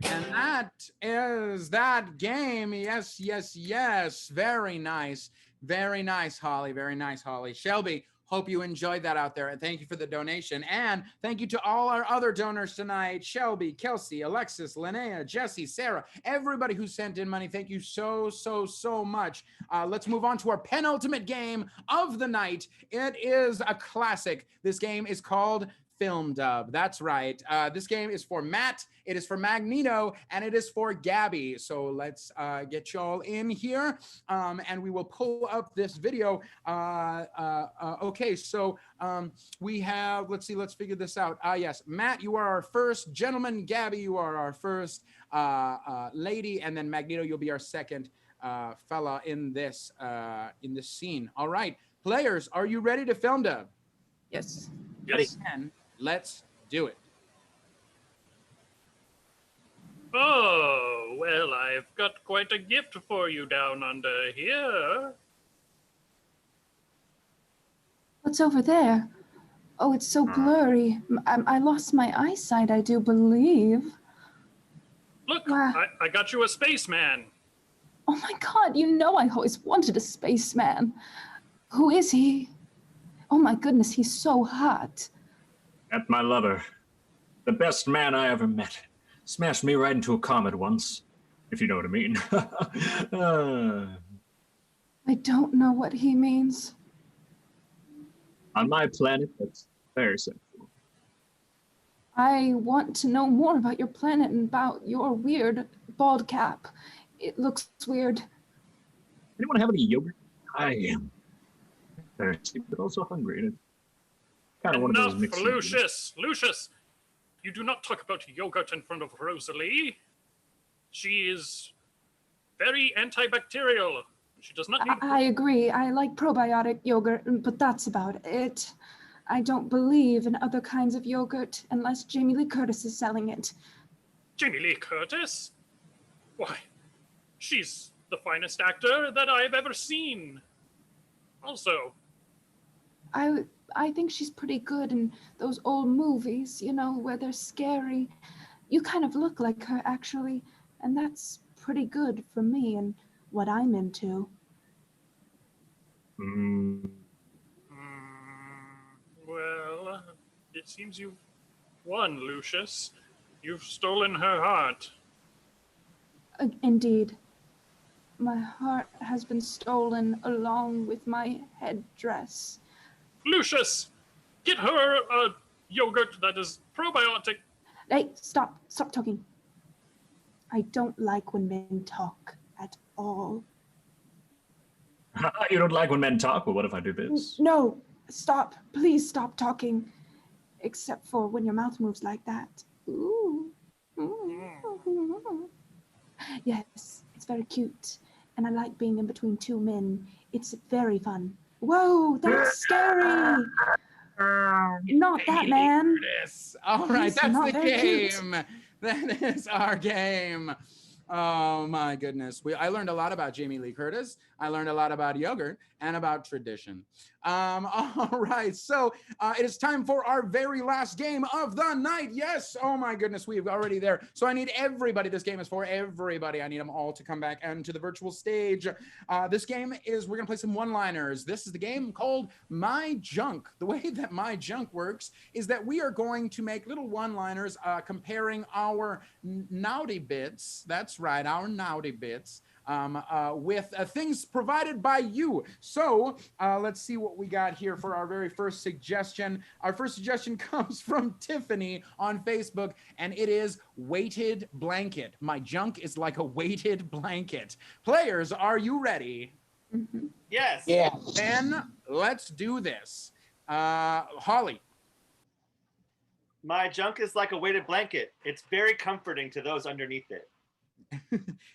And that is that game. Yes, yes, yes. Very nice. Very nice, Holly. Very nice, Holly. Shelby, hope you enjoyed that out there. And thank you for the donation. And thank you to all our other donors tonight. Shelby, Kelsey, Alexis, Linnea, Jesse, Sarah, everybody who sent in money. Thank you so, so, so much. Let's move on to our penultimate game of the night. It is a classic. This game is called Film Dub. That's right. This game is for Matt, it is for Magneto, and it is for Gabi. So let's get y'all in here, and we will pull up this video. Okay, so we have, let's see, let's figure this out. Yes, Matt, you are our first gentleman. Gabi, you are our first lady, and then Magneto, you'll be our second fella in this scene. All right, players, are you ready to film dub? Yes. Yes. And let's do it. Oh, well, I've got quite a gift for you down under here. What's over there? Oh, it's so blurry. I lost my eyesight, I do believe. Look, Wow. I got you a spaceman. Oh my God, you know I always wanted a spaceman. Who is he? Oh my goodness, he's so hot. That's my lover. The best man I ever met. Smashed me right into a comet once, if you know what I mean. I don't know what he means. On my planet, that's very simple. I want to know more about your planet and about your weird bald cap. It looks weird. Anyone have any yogurt? I am thirsty, but also hungry. And it's kind of one of those Enough, mixed Lucius! Lucius! You do not talk about yogurt in front of Rosalie. She is very antibacterial. She does not need... I agree. I like probiotic yogurt, but that's about it. I don't believe in other kinds of yogurt unless Jamie Lee Curtis is selling it. Jamie Lee Curtis? Why, she's the finest actor that I've ever seen. Also, I think she's pretty good in those old movies, you know, where they're scary. You kind of look like her, actually, and that's pretty good for me and what I'm into. Well, it seems you've won, Lucius. You've stolen her heart. Indeed. My heart has been stolen along with my headdress. Lucius, get her a yogurt that is probiotic. Hey, stop talking. I don't like when men talk at all. You don't like when men talk? Well, what if I do this? No, stop. Please stop talking. Except for when your mouth moves like that. Ooh. Yes, it's very cute. And I like being in between two men. It's very fun. Whoa, that's scary. Not that man. All right, He's that's not the very cute. game. That is our game. Oh my goodness. I learned a lot about Jamie Lee Curtis. I learned a lot about yogurt and about tradition. All right, so it is time for our very last game of the night. Yes, oh my goodness, we've already there. So I need everybody, this game is for everybody. I need them all to come back onto the virtual stage. This game is, we're gonna play some one-liners. This is the game called My Junk. The way that My Junk works is that we are going to make little one-liners comparing our naughty bits, that's right, our naughty bits, with things provided by you. So let's see what we got here for our very first suggestion. Our first suggestion comes from Tiffany on Facebook, and it is weighted blanket. My junk is like a weighted blanket. Players, are you ready? Mhm. Yes. Yeah. Then let's do this. Holly. My junk is like a weighted blanket. It's very comforting to those underneath it.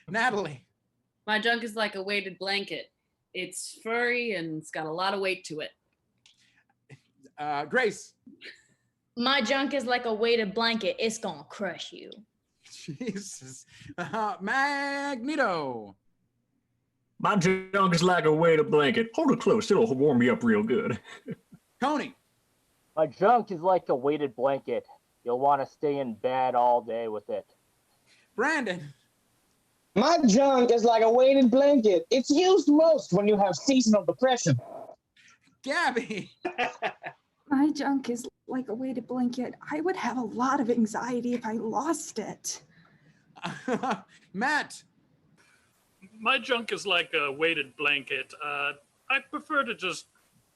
Natalie. My junk is like a weighted blanket. It's furry and it's got a lot of weight to it. Grace. My junk is like a weighted blanket. It's gonna crush you. Jesus. Magneto. My junk is like a weighted blanket. Hold it close, it'll warm me up real good. Tony. My junk is like a weighted blanket. You'll want to stay in bed all day with it. Brandon. My junk is like a weighted blanket. It's used most when you have seasonal depression. Gabby. My junk is like a weighted blanket. I would have a lot of anxiety if I lost it. Matt. My junk is like a weighted blanket. I prefer to just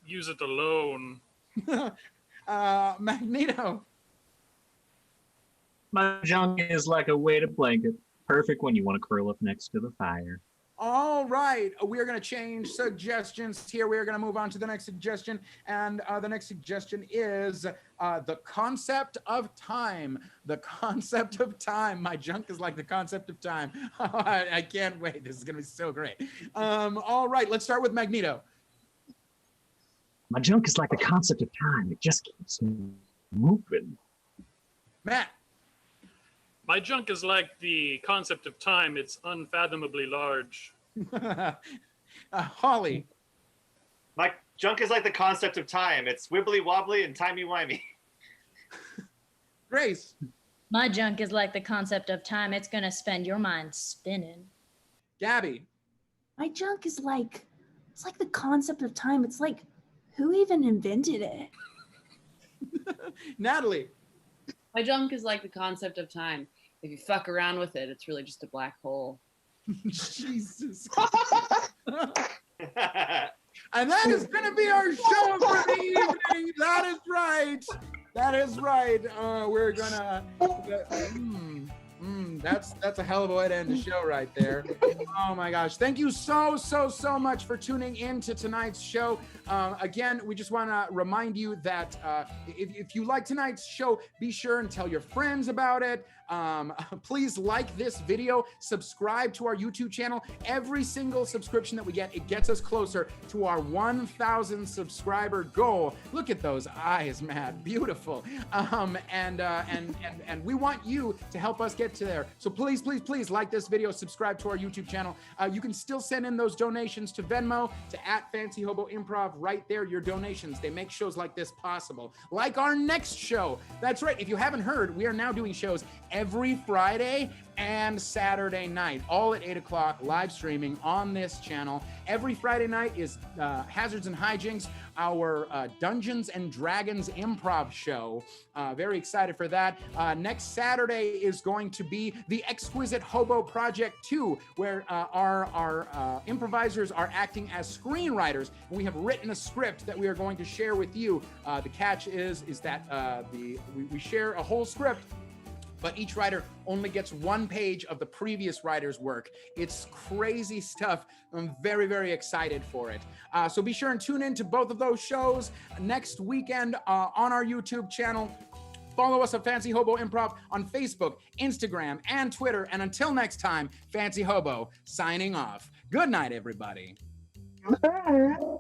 use it alone. Magneto. My junk is like a weighted blanket. Perfect when you want to curl up next to the fire. All right, we are going to change suggestions here. We are going to move on to the next suggestion. And the next suggestion is the concept of time. The concept of time. My junk is like the concept of time. I can't wait. This is going to be so great. All right, let's start with Magneto. My junk is like the concept of time. It just keeps moving. Matt. My junk is like the concept of time. It's unfathomably large. Holly. My junk is like the concept of time. It's wibbly wobbly and timey-wimey. Grace. My junk is like the concept of time. It's gonna spend your mind spinning. Gabby. My junk is like, it's like the concept of time. It's like, who even invented it? Natalie. My junk is like the concept of time. If you fuck around with it, it's really just a black hole. Jesus. And that is going to be our show for the evening. That is right. That is right. We're going to... That's a hell of a way to end the show right there. Oh my gosh. Thank you so much for tuning in to tonight's show. Again, we just want to remind you that if you like tonight's show, be sure and tell your friends about it. Please like this video, subscribe to our YouTube channel. Every single subscription that we get, it gets us closer to our 1,000 subscriber goal. Look at those eyes, Matt, beautiful. And we want you to help us get to there. So please like this video, subscribe to our YouTube channel. You can still send in those donations to Venmo, to @Fancy Hobo Improv. Right there, your donations, they make shows like this possible. Like our next show. That's right, if you haven't heard, we are now doing shows every Friday and Saturday night, all at 8 o'clock, live streaming on this channel. Every Friday night is Hazards and Hijinks, our Dungeons and Dragons improv show. Very excited for that. Next Saturday is going to be the Exquisite Hobo Project 2, where our improvisers are acting as screenwriters. We have written a script that we are going to share with you. The catch is that we share a whole script, but each writer only gets 1 page of the previous writer's work. It's crazy stuff. I'm very, very excited for it. So be sure and tune in to both of those shows next weekend on our YouTube channel. Follow us at Fancy Hobo Improv on Facebook, Instagram, and Twitter. And until next time, Fancy Hobo signing off. Good night, everybody. Bye.